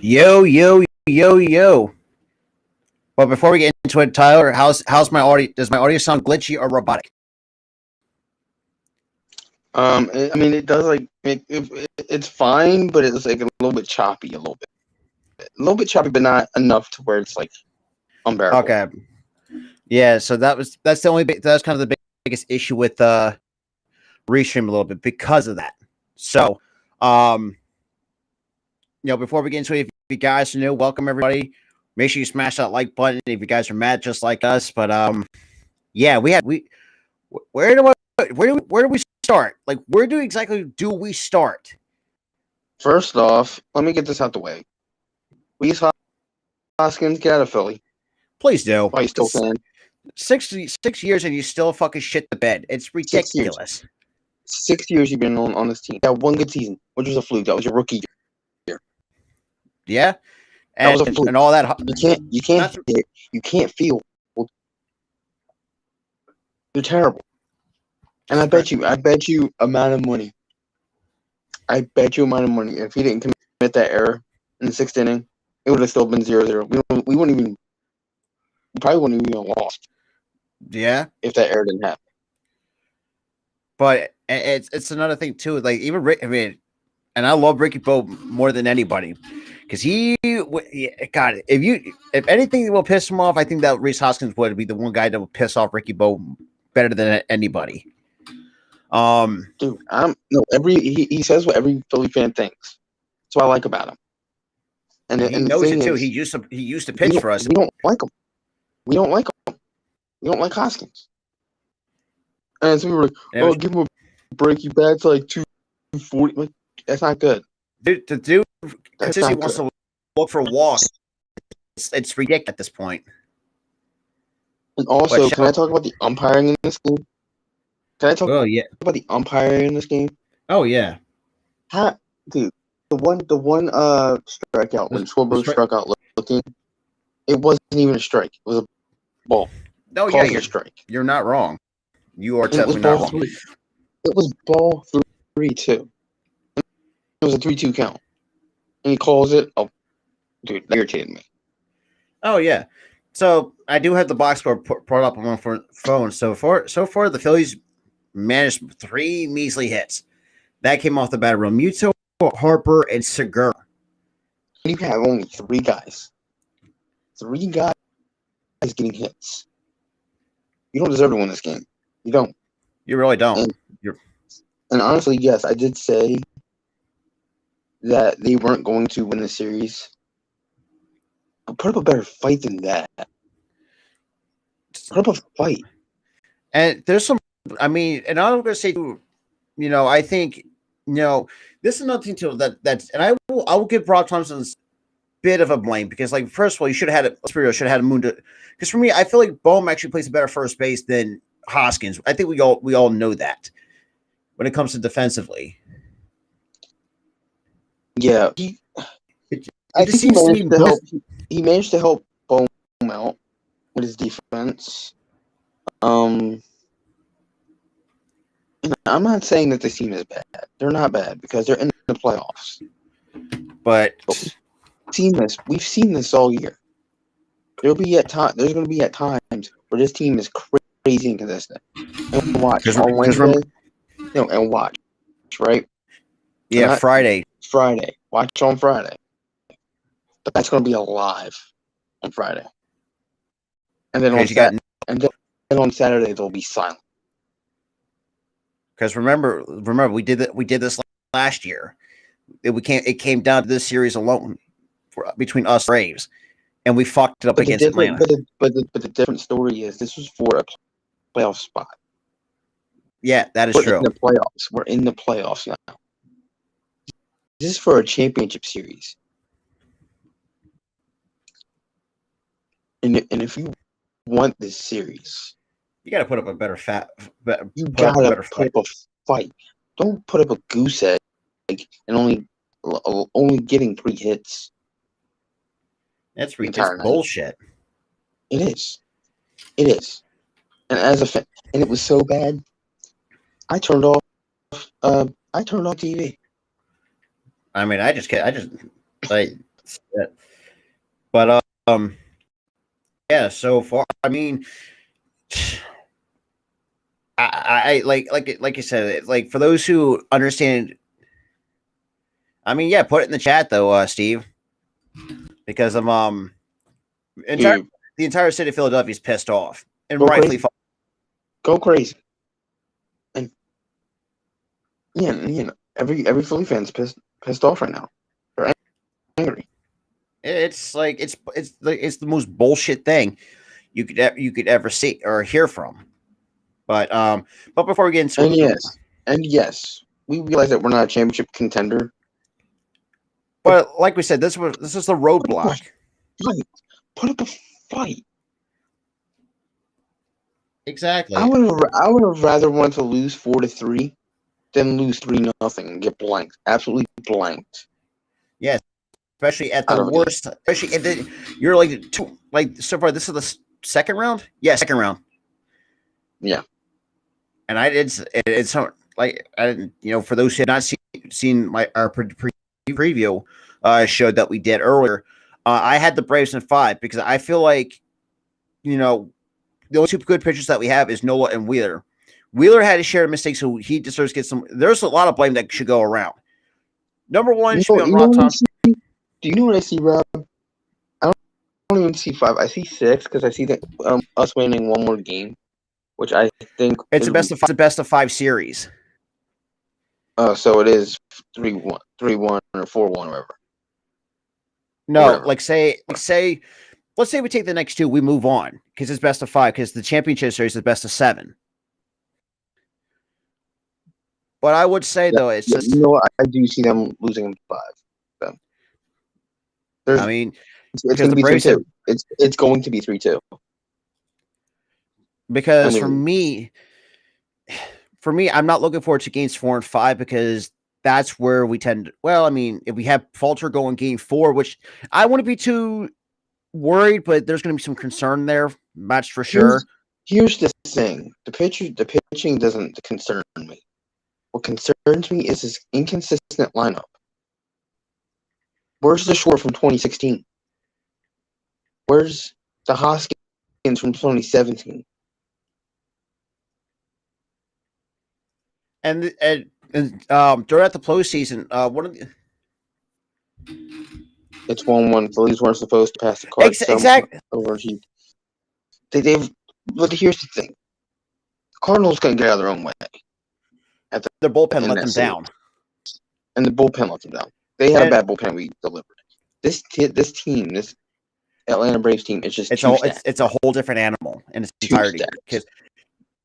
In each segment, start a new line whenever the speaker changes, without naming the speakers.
Yo, yo, yo, yo. But before we get into it, Tyler, how's my audio? Does my audio sound glitchy or robotic?
I mean, it does it's fine, but it's like a little bit choppy, a little bit choppy, but not enough to where it's like unbearable.
Okay. Yeah, so that's the only that's kind of the biggest issue with Restream a little bit because of that. So, before we get into it, if you guys are new, welcome everybody. Make sure you smash that like button if you guys are mad just like us. But yeah, where do we start? Like, where do exactly do we start?
First off, let me get this out the way. Please, Hoskins, get out of Philly.
Please do.
Why you still can?
6 years and you still fucking shit the bed. It's ridiculous.
6 years you've been on this team. That one good season, which was a fluke. That was your rookie year.
Yeah,
That was a fluke.
And all that.
You can't feel. You're terrible. And I bet you amount of money. If he didn't commit that error in the sixth inning, it would have still been 0-0. We probably wouldn't even have lost.
Yeah,
if that error didn't happen.
But it's another thing too. Like even Rick, I mean, and I love Ricky Bo more than anybody because God, if anything will piss him off, I think that Rhys Hoskins would be the one guy that would piss off Ricky Bo better than anybody.
Dude, he says what every Philly fan thinks. That's what I like about him.
And he knows it too. He used to pitch for us.
We don't like him. We don't like Hoskins. And so we were like, give him a break. You bats like 240. Like, that's not good.
Dude, the dude consistently wants to look for a walk. It's ridiculous at this point.
And also, can I talk about the umpiring in this game? Can I talk about the umpiring in this game?
Oh yeah.
Dude, the one strikeout when Schwarber struck out looking, it wasn't even a strike. It was a ball.
No, yeah, you're a strike. You're not wrong. You are definitely not wrong.
It was ball 3-2. It was a 3-2 count, and he calls it. Oh, dude, that irritated me.
Oh yeah. So I do have the box score brought up on my phone. So far, the Phillies managed 3 measly hits. That came off the bat of Muto, Harper, and Segura.
You have only 3 guys. 3 guys getting hits. You don't deserve to win this game. You don't.
You really don't.
And honestly, yes, I did say that they weren't going to win the series. But put up a better fight than that. Put up a fight.
And there's some. I mean, and I'm going to say, I think, this is another thing too that's, and I will give Rob Thompson a bit of a blame because, like, first of all, you should have had a moon to, because for me, I feel like Bohm actually plays a better first base than Hoskins. I think we all know that when it comes to defensively.
Yeah, I think he managed to help Bohm out with his defense. And I'm not saying that this team is bad. They're not bad because they're in the playoffs.
But
we've seen this all year. There's going to be at times where this team is crazy inconsistent. And watch on Wednesday. And watch, right?
Yeah, Friday.
Watch on Friday. But that's going to be alive on Friday. And then on Saturday they'll be silent.
Because remember, we did this last year. It came down to this series alone between us Braves, and we fucked it up against Atlanta.
But the different story is this was for a playoff spot.
Yeah, that is true.
We're in the playoffs now. This is for a championship series. And if you want this series,
you got to put up a better fight.
Don't put up a goose egg and only getting 3 hits.
That's ridiculous bullshit.
It is. And as a fan, and it was so bad, I turned off TV.
I mean, I just like But yeah. So far, I mean, I like you said, like for those who understand. I mean, yeah, put it in the chat though, Steve, because I'm entire
Dude,
the entire city of Philadelphia is pissed off and
go
rightfully.
crazy. Go crazy. And every Philly fan's pissed off right now. They're angry.
It's like it's the most bullshit thing you could ever see or hear from. But before we get into
and yes, we realize that we're not a championship contender.
But like we said, this is the roadblock.
Put up a fight.
Exactly.
I would have rather wanted to lose 4-3 than lose 3-0 and get blanked. Absolutely blanked.
Yes, especially at the worst. Especially at you're like so far. This is the second round. Yeah, second round.
Yeah.
And it's like I didn't, for those who had not seen our preview showed that we did earlier, I had the Braves in 5 because I feel like, the only two good pitchers that we have is Nola and Wheeler. Wheeler had a share of mistakes, so he deserves to get some. There's a lot of blame that should go around. Number one should be on Rob Thompson.
Do you know what I see, Rob? I don't even see 5. I see 6 because I see that us winning one more game, which I think
it's the best of 5 series.
So it is 3-1, 3-1, or 4-1, whatever.
No, whatever. let's say we take the next 2, we move on because it's best of 5 because the championship series is best of 7. But I would say though, it's just
I do see them losing in 5. So.
I mean,
it's going to be 3-2. It's going to be 3-2.
Because for me, I'm not looking forward to games 4 and 5 because that's where we tend. Well, I mean, if we have Falter going game 4, which I wouldn't be too worried, but there's going to be some concern there, match for sure.
Here's the thing: the pitching doesn't concern me. What concerns me is this inconsistent lineup. Where's the Short from 2016? Where's the Hoskins from 2017?
And during the postseason, one of the
it's 1-1. Phillies weren't supposed to pass the card.
Exactly.
Over they've. But here's the thing: the Cardinals couldn't get out of their own way.
Their bullpen let them down,
and the bullpen let them down. They had a bad bullpen. We delivered. This team, this Atlanta Braves team, is just
it's a whole different animal in its entirety. Because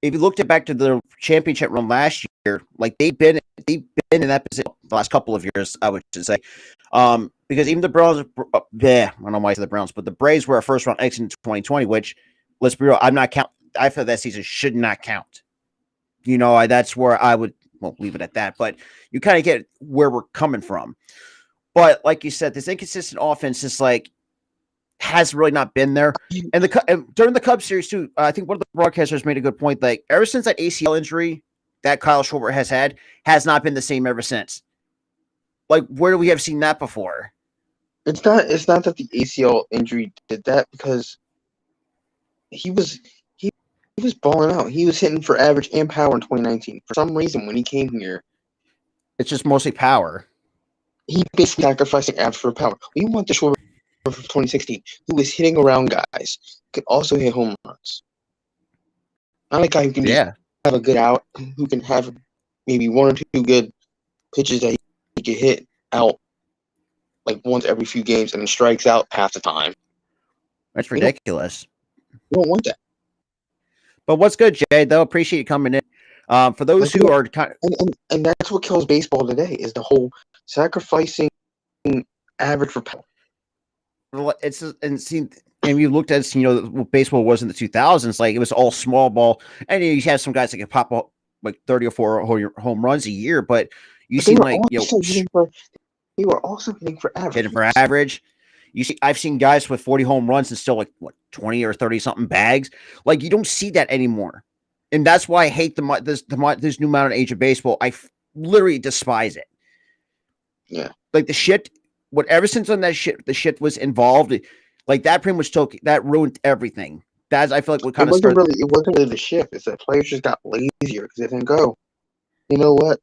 if you looked back to the championship run last year, like they've been in that position the last couple of years, I would say. Because even the Browns, I don't know why I said the Browns, but the Braves were a first round exit in 2020, which, let's be real, I'm not count. I feel that season should not count. That's where I would leave it at that. But you kind of get where we're coming from. But like you said, this inconsistent offense is has really not been there. And during the Cubs series too, I think one of the broadcasters made a good point. Like ever since that ACL injury that Kyle Schwarber has not been the same ever since. Like where do we have seen that before?
It's not that the ACL injury did that because he was balling out. He was hitting for average and power in 2019. For some reason, when he came here,
it's just mostly power.
He basically sacrificing average for power. We want the Schwarber from 2016, who was hitting around guys, could also hit home runs. Not a guy who can just have a good out, who can have maybe 1 or 2 good pitches that he can hit out like once every few games and then strikes out half the time.
That's ridiculous.
You don't want that.
But what's good, Jay, though, appreciate you coming in. For those who are kind
of, and that's what kills baseball today is the whole sacrificing average for power.
And you looked at what baseball was in the 2000s, like it was all small ball, and you have some guys that can pop up like 30 or 40 home runs a year, but see
they were also hitting for average.
Hitting for average. I've seen guys with 40 home runs and still 20 or 30 something bags. Like you don't see that anymore, and that's why I hate this new modern age of baseball. I literally despise it.
Yeah,
like the shit whatever since when the shit was involved, like that pretty much ruined everything. That's I feel like what kind of started.
It wasn't really the shift. It's that players just got lazier because they didn't go. You know what?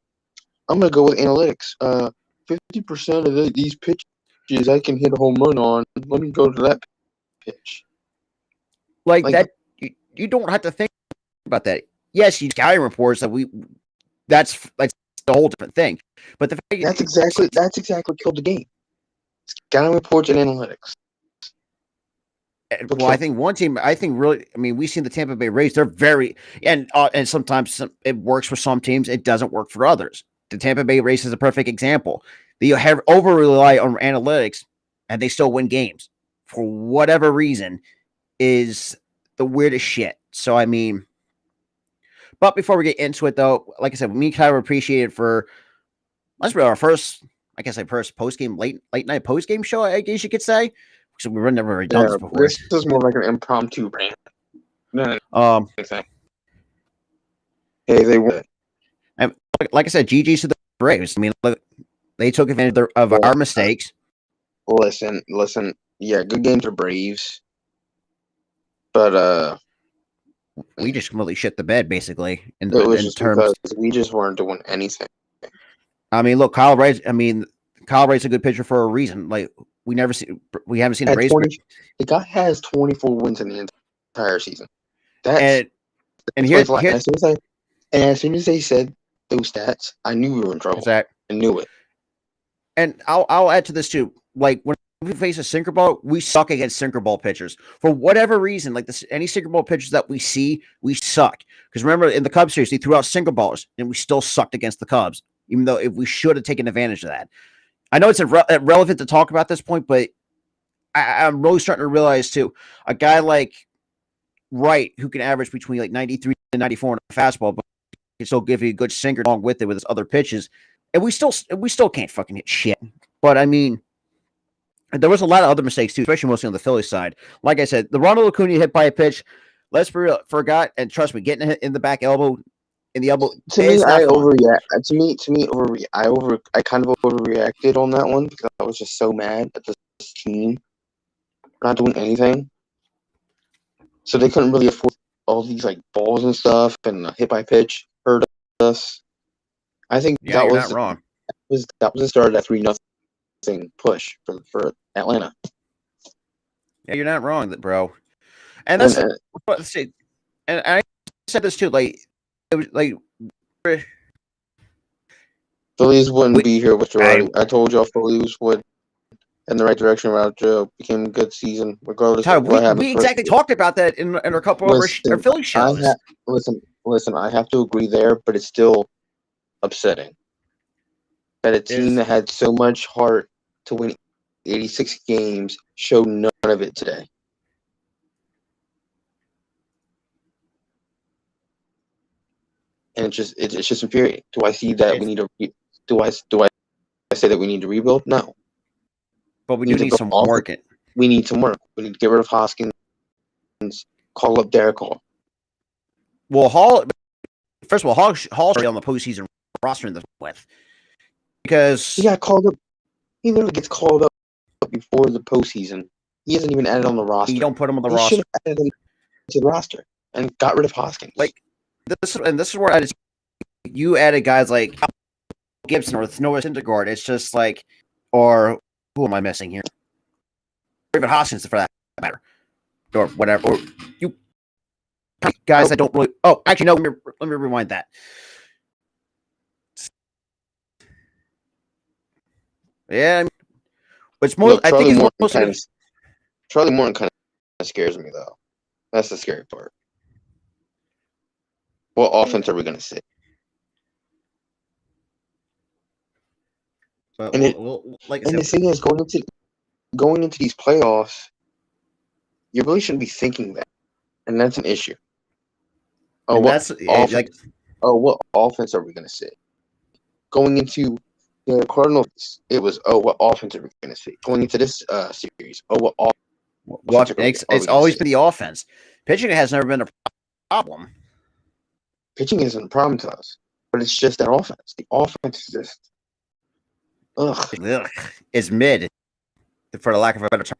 I'm gonna go with analytics. 50% of these pitches I can hit a home run on. Let me go to that pitch.
Like that, you don't have to think about that. Yes, you scouting reports that's a whole different thing. But the fact
that's exactly killed the game. Scouting reports and analytics.
Well, I think one team. I think really. I mean, we've seen the Tampa Bay Rays. They're very and sometimes it works for some teams. It doesn't work for others. The Tampa Bay Rays is a perfect example. They have over rely on analytics, and they still win games for whatever reason. Is the weirdest shit. So I mean, but before we get into it, though, like I said, me kind of appreciate it for. Let's be our first. I guess first post game late night post game show. I guess you could say. So we were never done this before.
This is more like an impromptu rant. No, hey, they won.
And like I said, GG's to the Braves. I mean, look, they took advantage of our mistakes.
Listen. Yeah, good games are Braves, but
we just completely shit the bed, basically.
Because we just weren't doing anything.
I mean, look, Kyle Wright's a good pitcher for a reason. Like we haven't seen a Braves.
The guy has 24 wins in the entire season.
As
soon as they said those stats, I knew we were in trouble. I knew it.
And I'll add to this too. Like when we face a sinker ball, we suck against sinker ball pitchers for whatever reason. Like any sinker ball pitchers that we see, we suck. Because remember in the Cubs series, they threw out sinker ballers, and we still sucked against the Cubs, even though if we should have taken advantage of that. I know it's irrelevant to talk about this point, but I'm really starting to realize too, a guy like Wright who can average between like 93 and 94 in a fastball, but can still give you a good sinker along with it with his other pitches, and we still can't fucking hit shit. But I mean, there was a lot of other mistakes too, especially mostly on the Phillies side. Like I said, the Ronald Acuna hit by a pitch. Let's be real, forgot, and trust me, getting hit in the back elbow. In the elbow.
To me, I overreact. I kind of overreacted on that one because I was just so mad at this team not doing anything. So they couldn't really afford all these like balls and stuff, and hit by pitch hurt us. I think
that was not wrong.
That was the start of that 3-0 push for Atlanta.
Yeah, you're not wrong, bro. And that's and I said this too, like. It was like
Phillies wouldn't be here with Girardi. I told y'all Phillies would in the right direction. Route became a good season, regardless of what happened.
We exactly talked about that in a couple of our Philly shows.
Listen, I have to agree there, but it's still upsetting that a team that had so much heart to win 86 games showed none of it today. And it's just infuriating. Do I see that we need to? Do I say that we need to rebuild? No.
But we do need some work.
We need some work. We need to get rid of Hoskins. Call up Derek Hall.
Well, Hall's already on the postseason roster in this with because
he got called up. He literally gets called up before the postseason. He isn't even added on the roster.
You don't put him on the roster.
Should have added him to the roster and got rid of Hoskins.
Like. This is where you added guys like Gibson or Noah Syndergaard. It's just like, or who am I missing here? Or even Hoskins for that matter, or whatever. Or you guys that don't really. Oh, actually, no. Let me rewind that. Yeah, it's more.
Look,
I think it's more.
Charlie Morton kind of scares me though. That's the scary part. What offense are we going to see?
But,
and the thing is, going into these playoffs, you really shouldn't be thinking that, and that's an issue. What offense are we going to see? Going into the Cardinals, it was what offense are we going to see? Going into this series,
it's always been the offense. Pitching has never been a problem.
Pitching isn't a problem to us, but it's just that offense. The offense is just,
It's mid. for the lack of a better term.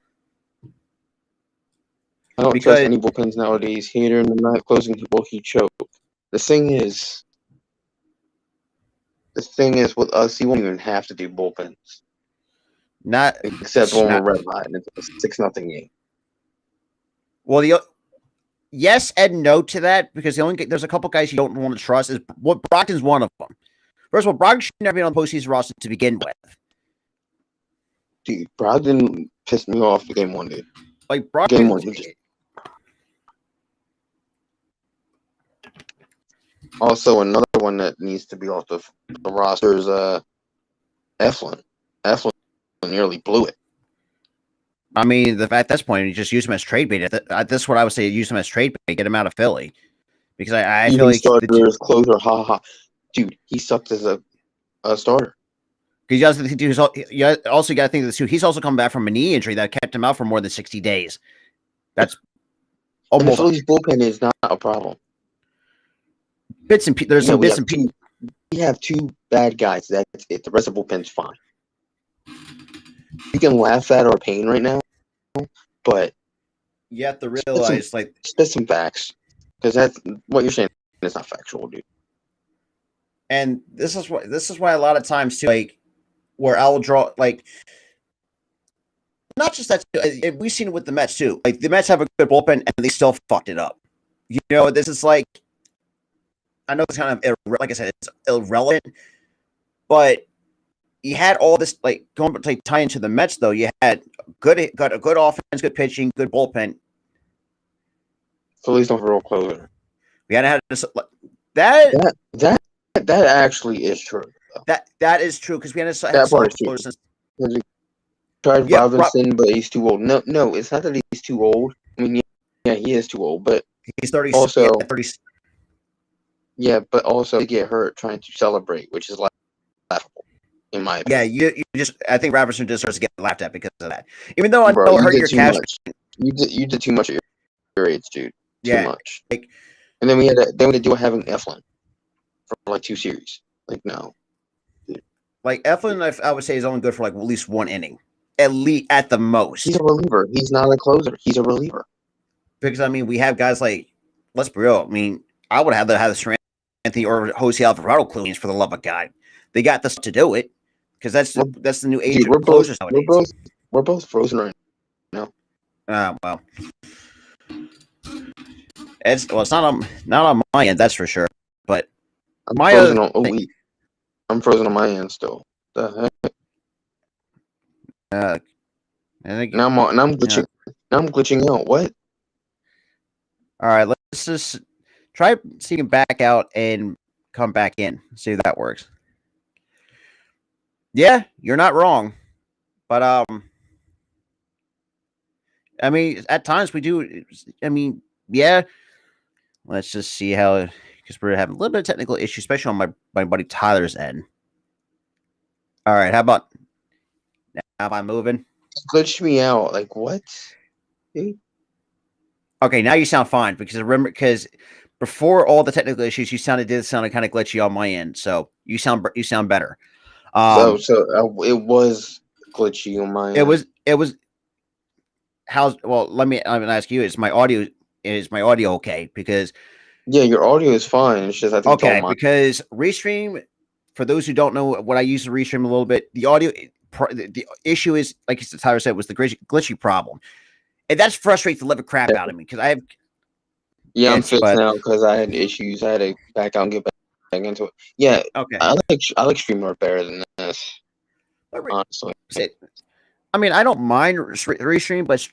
I don't
Because-
trust any bullpens nowadays. Hater in the ninth, closing people, he choke. The thing is with us, he won't even have to do bullpens.
Not
Except when we're red hot and it's a 6-0 game.
Well, yes and no to that, because there's a couple guys you don't want to trust. Brockton's one of them. First of all, Brockton should never be on the postseason roster to begin with.
Dude, Brogdon pissed me off in game 1, dude.
Like Brockton,
Game 1, Also, another one that needs to be off the roster is Eflin. Eflin nearly blew it.
I mean, at this point, you just use him as trade bait. That's what I would say. Use him as trade bait. Get him out of Philly, because I feel like
starter, closer, dude, he sucked as a starter.
Because you also got to think of this too. He's also come back from a knee injury that kept him out for more than 60 days. That's almost.
And the Phillies bullpen is not a problem.
Bits and there's some bits and pieces.
We have 2 bad guys. That's it. The rest of the bullpen's fine. You can laugh at our pain right now, but
you have to realize,
spit some facts, because that's what you're saying. It's not factual, dude.
And this is why a lot of times too, like, where I will draw, like, not just that. We've seen it with the Mets too. Like, the Mets have a good bullpen and they still fucked it up. You know, this is like, I know it's kind of like I said, it's irrelevant, but you had all this, like, going to tie into the Mets though. You had got a good offense, good pitching, good bullpen.
Phillies don't have a real closer.
We had this, that
actually is true.
That is true, because we had
that part is true. Tried Robinson, but he's too old. No, it's not that he's too old. I mean, yeah, he is too old, but
he's 30.
Also,
30.
Yeah, but also to get hurt trying to celebrate, which is laughable, in my opinion.
Yeah, you just, I think Robertson deserves to get laughed at because of that. Even though I know it hurt your cash.
You did too much at your age, dude. Too much.
Like,
and then we had to do having Eflin for like 2 series. Like, no. Dude.
Like, Eflin, I would say, is only good for like at least 1 inning. At the most.
He's a reliever. He's not a closer. He's a reliever.
Because, I mean, we have guys like, let's be real. I mean, I would have to have the Anthony or Jose Alvarado cleans, for the love of God. They got this to do it, because that's the new age of closers nowadays.
We're both frozen right now.
Well, it's not on my end, that's for sure. But
I'm frozen on my end still. The heck? Now I'm glitching. Now I'm glitching out. What?
All right, let's just try seeing back out and come back in. See if that works. Yeah, you're not wrong. But I mean, at times we do. I mean, yeah. Let's just see how, because we're having a little bit of technical issue, especially on my buddy Tyler's end. All right, how about now? Am I moving?
Glitched me out. Like, what? Dude?
Okay, now you sound fine, because before all the technical issues, you sounded kind of glitchy on my end. So you sound better.
So it was glitchy on my end.
It was. Well, I'm gonna ask you: Is my audio okay? Because
yeah, your audio is fine. It's just I think
okay, because Restream, for those who don't know what I use to Restream a little bit, the audio, the issue is, like Tyler said, was the glitchy problem, and that's frustrates the living crap out of me, because I have.
Yeah, I'm fixed now because I had issues. I had to back out and get back into it. Yeah,
okay.
I like StreamYard better than this. Honestly,
I mean, I don't mind Restream, but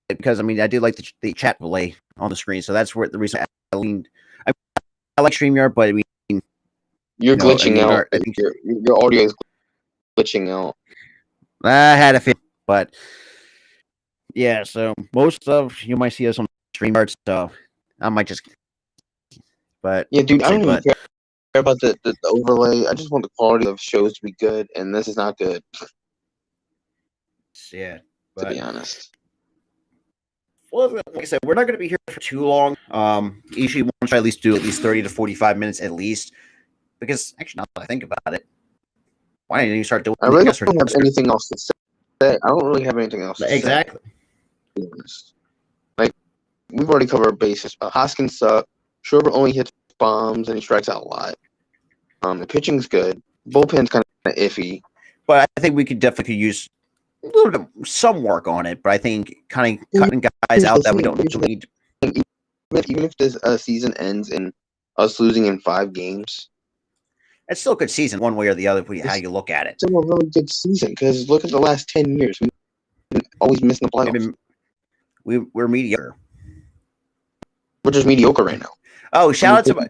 because I mean, I do like the chat relay on the screen, so that's where the reason I leaned. I like StreamYard, but I mean,
you're glitching out. I think your audio is glitching out.
I had a feeling, but yeah. So most of you might see us on StreamYard, so I might just. But
yeah, dude, I don't even care about the overlay. I just want the quality of shows to be good, and this is not good.
Yeah,
to be honest.
Well, like I said, we're not going to be here for too long. Usually, we want to try at least do 30 to 45 minutes at least, because actually, now that I think about it, why didn't you start doing?
I really don't have anything else to say. I don't really have anything else to
Exactly.
say. To be honest. Like, we've already covered our bases. Hoskins sucks. Schwarber only hits bombs and he strikes out a lot. The pitching's good. Bullpen's kind of iffy.
But I think we could definitely use a little bit some work on it. But I think kind of cutting guys out that we don't need.
Even if this season ends in us losing in 5 games,
It's still a good season, one way or the other, how you look at it.
it's still a really good season because look at the last 10 years. We've been always missing the playoffs.
We're mediocre.
We're just mediocre right now.
Oh, shout out to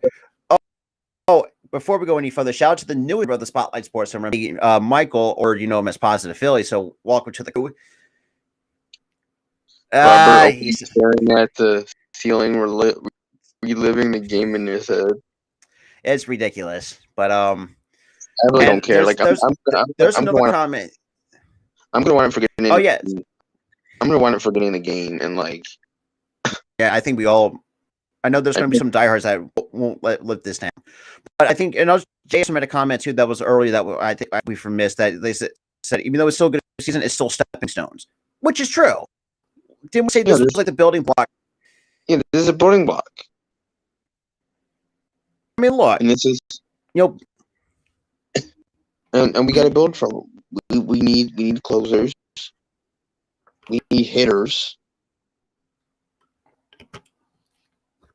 before we go any further, shout out to the newest brother Spotlight Sports. I'm Michael, or you know him as Positive Philly. So welcome to the crew.
He's staring at the ceiling, reliving the game in his head.
It's ridiculous, but
I really don't care.
There's another comment.
I'm gonna wind up forgetting.
Oh yeah,
I'm gonna wind up forgetting the game and like.
Yeah, I think we all. I know there's going to be some diehards that won't live this down, but I think, and Jason made a comment too that was early that I think we missed that they said even though it's still good season, it's still stepping stones, which is true. Didn't we say this was like the building block?
Yeah, this is a building block.
I mean, look,
and this is and we got to build from. We need closers. We need hitters.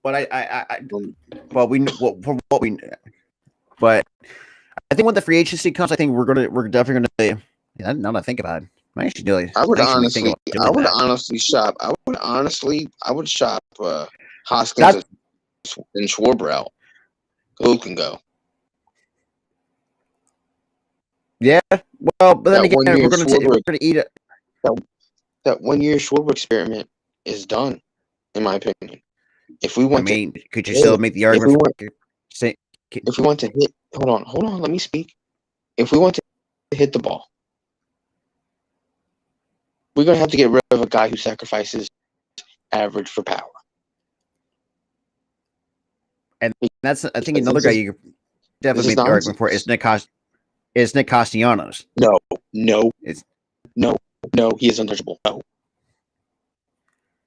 But but I think when the free agency comes, I think we're definitely gonna. Yeah, now that I think about it,
I would honestly shop Hoskins and Schwarber out. Who can go?
Yeah, well, but then again, we're gonna eat it.
That 1 year Schwarber experiment is done, in my opinion. If we want
could you still make the argument?
If we want to hit, hold on, let me speak. If we want to hit the ball, we're gonna have to get rid of a guy who sacrifices average for power.
And that's, I think, another guy you could definitely make the argument for is Nick Castellanos.
No, he is untouchable. No,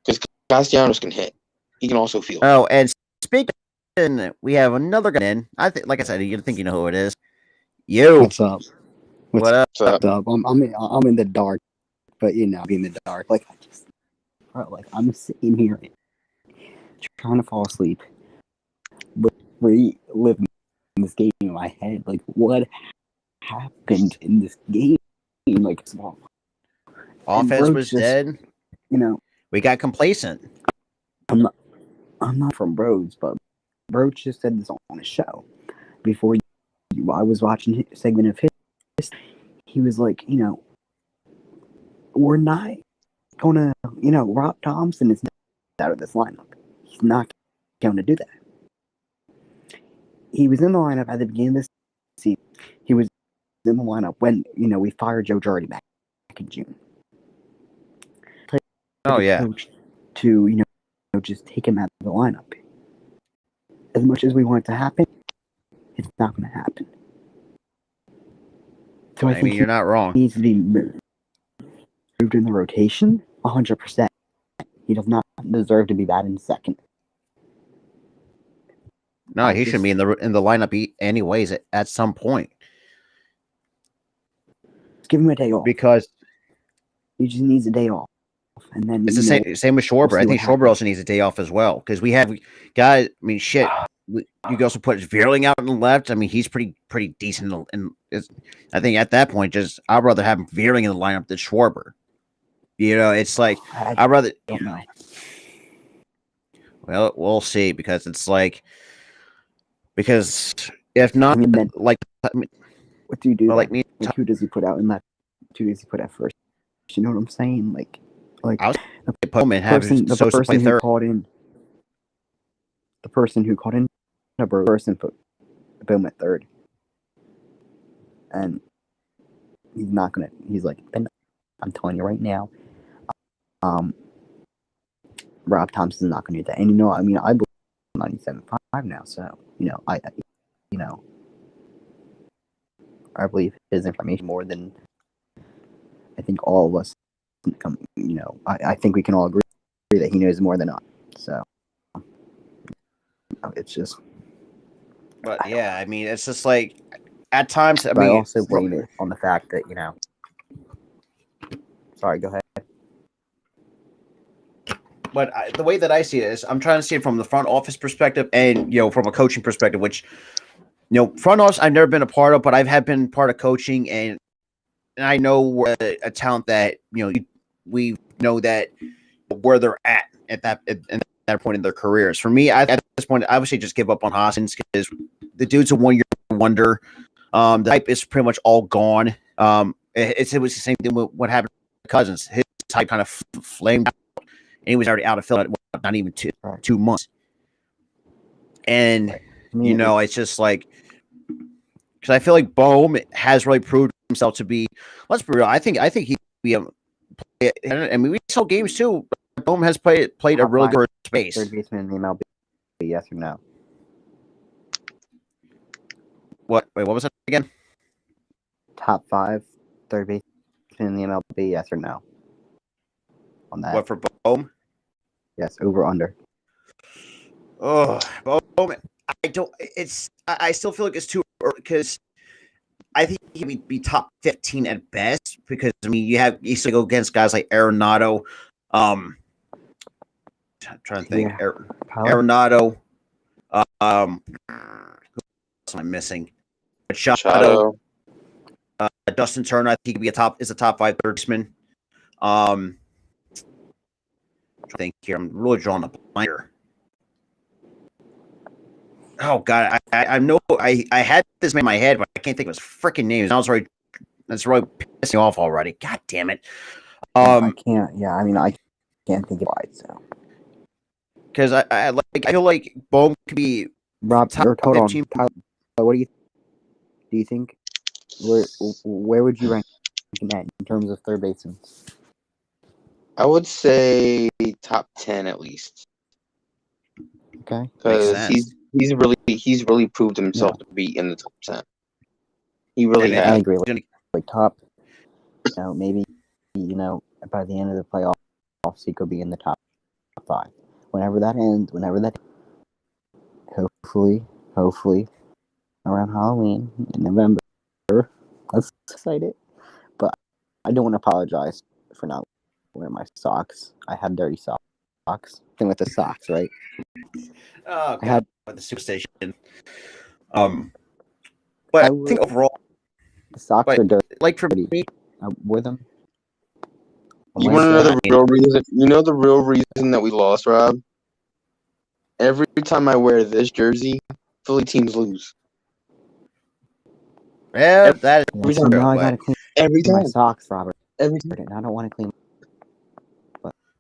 because Castellanos can hit. He can also field.
Oh, and speaking, we have another guy in. I think, like I said, you think you know who it is. You.
What's up? What's up? I'm in the dark, but you know, be in the dark. Like I'm sitting here trying to fall asleep, but reliving this game in my head. Like, what happened in this game? Like,
offense was dead.
You know,
we got complacent.
I'm not from Rhodes, but Rhodes just said this on a show before I was watching a segment of his. He was like, you know, we're not gonna, you know, Rob Thompson is out of this lineup. He's not going to do that. He was in the lineup at the beginning of this season. He was in the lineup when, you know, we fired Joe Girardi back in June.
Oh yeah.
To, you know, just take him out of the lineup. As much as we want it to happen, it's not going to happen. So I think
you're not wrong.
He needs to be moved in the rotation 100%. He does not deserve to be batting second.
No, he should be in the lineup anyways at some point.
Let's give him a day off.
Because
he just needs a day off. And then
it's the same with Schwarber. I think Schwarber also needs a day off as well because we have guys. I mean, shit. You can also put Veerling out on the left. I mean, he's pretty decent. And I think at that point, I'd rather have Veerling in the lineup than Schwarber. You know, it's like I'd rather.
Don't know.
Well, we'll see because it's like if not,
what do you do?
Well, like me,
who does he put out in that? Who does he put out first? You know what I'm saying? Like the person who called in. The person who called in a person put Bowman at third. And he's not gonna. He's like, I'm telling you right now, Rob Thompson's not gonna do that. And you know, I mean, I believe 97.5 now, so you know, I believe his information more than I think all of us, I think we can all agree that he knows more than us. So it's just.
But yeah, I mean, it's just like at times. I
But I
mean,
also blame it on the fact that Sorry, go ahead.
but the way that I see it is, I'm trying to see it from the front office perspective, and from a coaching perspective. Which front office I've never been a part of, but I've been part of coaching, and I know a talent that we know that where they're at that point in their careers. For me, at this point, I obviously just give up on Hoskins because the dude's a 1 year wonder. The hype is pretty much all gone. It was the same thing with what happened to Cousins. His hype kind of flamed out, and he was already out of Philly, not even 2 months. And it's just like, because I feel like Bohm has really proved himself to be. Let's be real. I think he'd be. I mean, we saw games too. Bohm has played a really good space.
Third baseman in the MLB, yes or no?
What? Wait, what was that again?
Top 5 third baseman in the MLB, yes or no? On that.
What for Bohm?
Yes, over under.
Oh, Bohm. I don't. I still feel like it's too early because I think he would be top 15 at best. Because I mean, you still go against guys like Arenado. I'm trying to think. Arenado. Who else am I missing? Machado. Dustin Turner, I think he could be a top 5 third baseman. I think here I'm really drawing a blank here. Oh God, I know I had this in my head, but I can't think of his freaking name. That's really pissing me off already. God damn it.
I can't. Yeah, I mean, I can't think of why. So
because I feel like Bohm could be
Rob. Hold on, Tyler. What do you think? Where would you rank him at in terms of third baseman?
I would say top 10 at least.
Okay,
because he's really proved himself to be in the top 10. He really has.
I agree. Like top, maybe by the end of the playoffs, he could be in the top 5. Whenever that ends, hopefully around Halloween in November. Let's excite it. But I don't want to apologize for not wearing my socks. I had dirty socks. Thing with the socks, right?
Oh, God, the superstition. But I think overall,
the socks are dirty.
Like for me,
I wore them.
You want to know the real reason? You know the real reason that we lost, Rob? Every time I wear this jersey, Philly teams lose.
Yeah, that is
every time. Now I gotta clean my socks, Robert.
Every time.
I don't want to clean.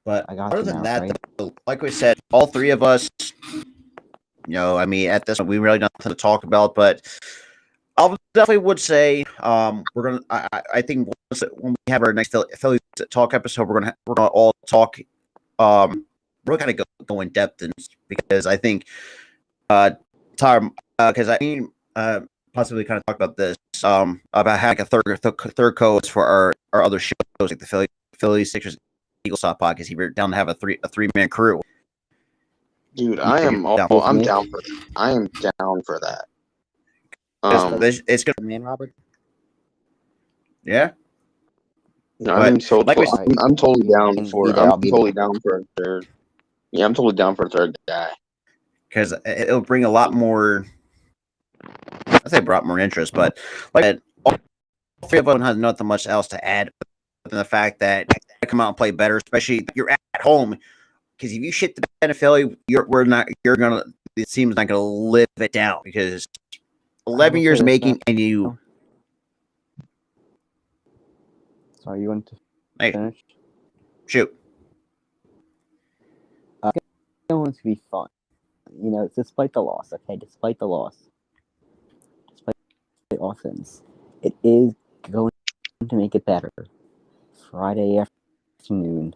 But
I got
other
you
than
now,
that,
right?
though, like we said, all 3 of us, I mean, at this point, we really nothing to talk about. But I definitely would say, we're gonna. I think when we have our next Phillies talk episode, we're gonna all talk. We're gonna go in depth, because I think, Tyler, because I mean, possibly kind of talk about this, about having a third co-host for our other shows, like the Phillies, Sixers, Eagles Talk podcast. We're down to have a 3-man crew.
Dude, I'm down for that. I am down for that.
It's gonna,
man, Robert.
Yeah.
No, I'm totally down for it. I'm totally down for a third. Yeah, I'm totally down for a third guy.
Because it'll bring a lot more. I say brought more interest, but like all 3 of them has nothing much else to add than the fact that I come out and play better, especially if you're at home. Because if you shit the bed of Philly, the team's not gonna live it down, because 11 years making, and you.
Sorry, you want to finish?
Shoot.
It's going to be fun. Despite the loss, despite the offense, it is going to make it better. Friday afternoon,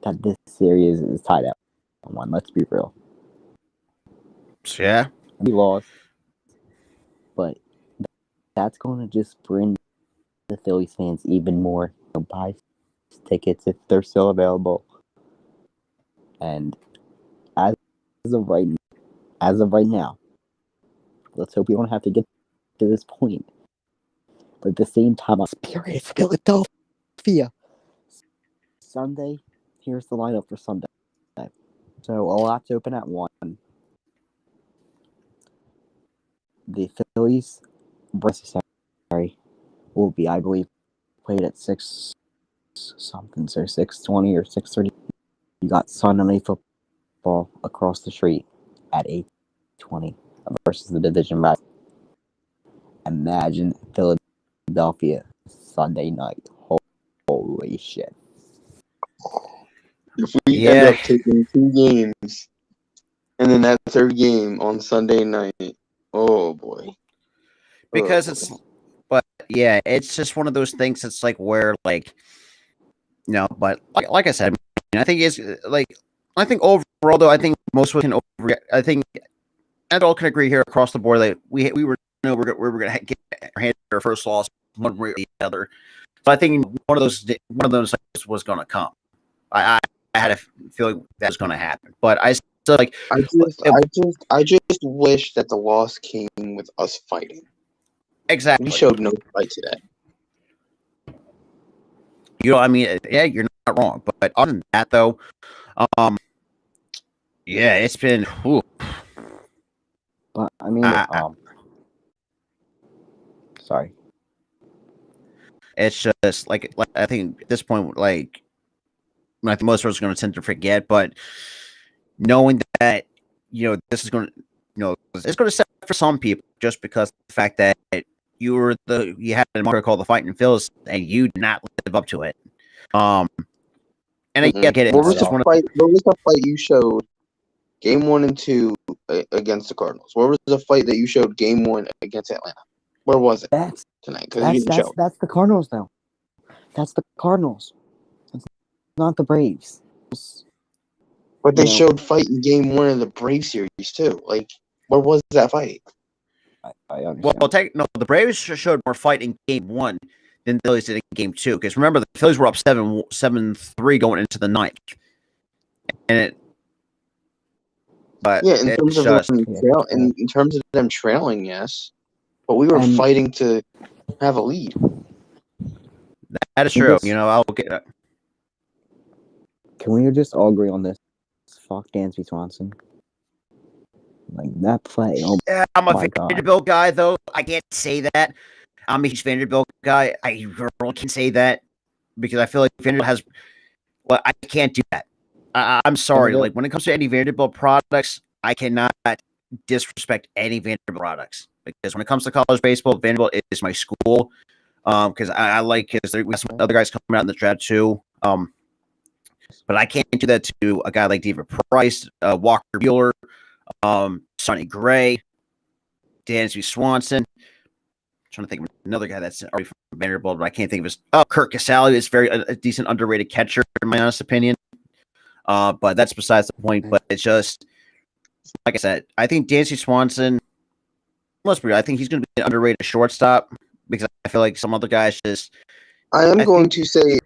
that this series is tied up on 1. Let's be real.
Yeah.
We lost, but that's going to just bring the the Phillies fans even more. Buy tickets if they're still available. And as of right now, let's hope we don't have to get to this point. But at the same time, I'm Spirit Philadelphia. Sunday, here's the lineup for Sunday. So a lot to open at 1. The Phillies versus will be, I believe, played at 6 something, so 6:20 or 6:30. You got Sunday football across the street at 8:20 versus the division rival. Imagine Philadelphia Sunday night. Holy shit.
If we end up taking 2 games and then that third game on Sunday night, oh boy.
Because it's just one of those things that's like where, like, but like I said, I think it's like, I think overall though, I think most of us can overreact. I think and all can agree here across the board that we were we were going to get our first loss one way or the other. So I think one of those was going to come. I had a feeling that was going to happen, but I still like.
I just wish that the loss came with us fighting.
Exactly.
We showed no fight today.
I mean, yeah, you're not wrong. But other than that, though, yeah, it's been. Whew.
But I mean, sorry.
It's just like I think at this point, like, I think most of us are going to tend to forget, but knowing that this is going to, it's going to set for some people just because of the fact that you had a marker called the Fighting Phillies and you did not live up to it. And I get it.
What was the fight you showed game 1 and 2 against the Cardinals? Where was the fight that you showed game 1 against Atlanta? Where was it tonight?
That's the Cardinals, though. That's the Cardinals. It's not the Braves.
But they showed fight in game 1 of the Braves series too. Like, where was that fight?
I understand.
Well, the Braves showed more fight in game 1 than the Phillies did in game 2. Because remember, the Phillies were up 7-3 going into the 9th, and
in terms of them trailing, yes, but we were fighting to have a lead.
That is true. I'll get it.
Can we just all agree on this? Fuck Dansby Swanson. Like, that play. Oh,
I'm a Vanderbilt guy, though. I can't say that. I'm a huge Vanderbilt guy. I really can't say that because I feel like Vanderbilt has. Well, I can't do that. I'm sorry. Like, when it comes to any Vanderbilt products, I cannot disrespect any Vanderbilt products because when it comes to college baseball, Vanderbilt is my school. Because I like because there's some other guys coming out in the draft too. But I can't do that to a guy like David Price, Walker Buehler, Sonny Gray, Dansby Swanson. I'm trying to think of another guy that's already from Vanderbilt, but I can't think of his. Kirk Casale is a decent underrated catcher in my honest opinion. But that's besides the point. But it's just like I said. I think Dansby Swanson. I think he's going to be an underrated shortstop because I feel like some other guys just.
I am going to say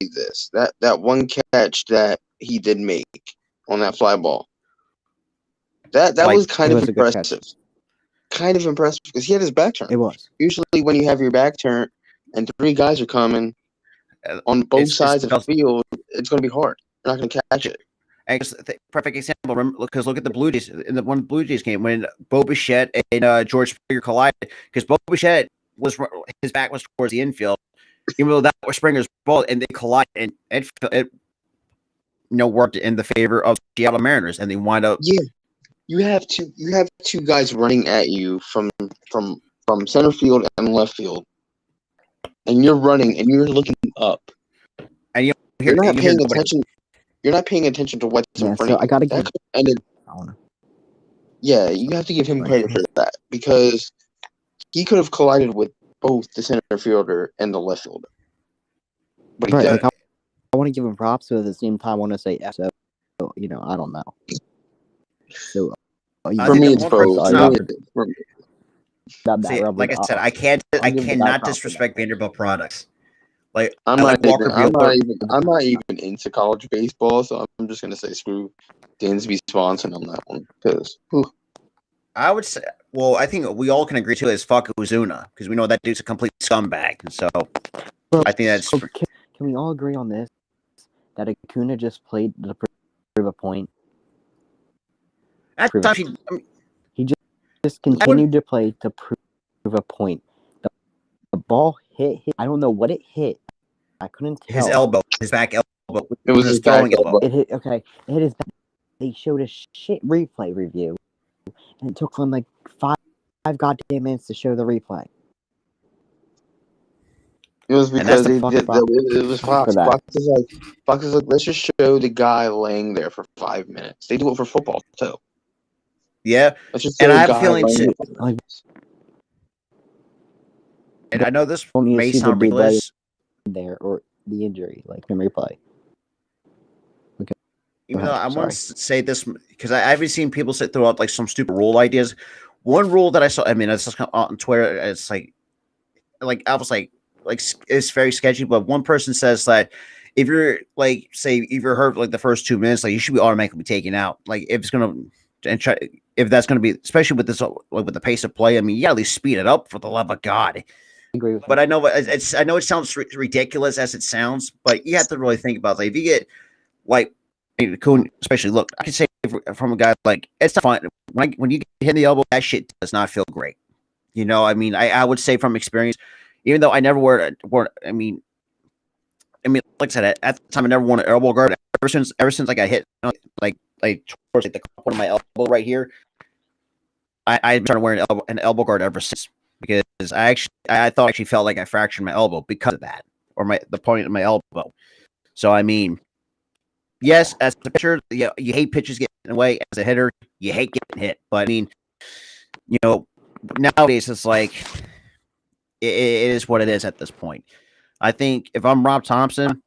this. That one catch that he did make on that fly ball. That was kind of impressive. Kind of impressive because he had his back turned.
It was.
Usually when you have your back turned and 3 guys are coming on both sides of the field, it's going to be hard. You're not going to catch it.
Perfect example. Because look at the Blue Jays in the one Blue Jays game when Bo Bichette and George Springer collided. Because Bo Bichette his back was towards the infield, even though that was Springer's ball, and they collided, and it worked in the favor of Seattle Mariners, and they wind up.
Yeah, you have 2 guys running at you from center field and left field, and you're running and you're looking up,
and
you're not paying attention. You're not paying attention to what's in front of you.
I gotta give.
Yeah, you have to give him credit for that because he could have collided with both the center fielder and the left fielder. But he didn't.
I want to give him props, but at the same time, I want to say so. I don't know. So
for me, it's both.
about that,
See,
Rob.
like I said, I
I'll give the guy
cannot
props for
disrespect
that.
Vanderbilt products. Like
I'm
I
not
like Walker
even. I'm
Buehler.
not even into college baseball, so I'm just gonna say screw Dansby Swanson on that one because
I would say, well, I think we all can agree to is fuck Uzuna because we know that dude's a complete scumbag. And so I think that's
So can we all agree on this? That Acuna just played to prove a point.
at
Prove
times
it.
I mean,
He just continued to play to prove a point. The ball hit. I don't know what it hit. I couldn't tell.
his elbow, his back elbow.
it was his
throwing
back
elbow.
It hit. Okay, it hit his back. They showed a shit replay review, and it took them like five goddamn minutes to show the replay.
It was because
the
they did. It was Fox.
for that.
Fox is like, let's just show the guy laying there for 5 minutes. They do it for football too.
Yeah,
Let's just
and
show
I
the
have a
guy
feeling
laying
too,
there for 5
Like,
minutes.
and I know this
don't need to
may
see
sound
the dude laying
ridiculous,
there or the injury, like in replay. Okay.
even
Go
though
ahead,
I want
sorry.
to say this because I haven't seen people sit through out like some stupid rule ideas. One rule that I saw, I mean, it's just on Twitter. It's like I was like it's very sketchy. But one person says that if you're like, say, if you're hurt like the first 2 minutes, like you should be automatically taken out. Like if it's gonna and try if that's gonna be, especially with this like with the pace of play. I mean, yeah, at least speed it up for the love of God.
I agree with
But I know I know it sounds ridiculous as it sounds, but you have to really think about it. Like if you get like especially look, I can say from a guy like it's not fun when you get hit in the elbow, that shit does not feel great. You know, I mean, I would say from experience, even though I never wore I mean, like I said, at the time I never worn an elbow guard. Ever since I got hit, like towards like the corner of my elbow right here, I started wearing an elbow guard ever since because I thought I actually felt like I fractured my elbow because of that or the point of my elbow. So I mean, yes, as a pitcher, you hate pitches getting away. As a hitter, you hate getting hit. But I mean, you know, nowadays it's like it is what it is at this point. I think if I'm Rob Thompson,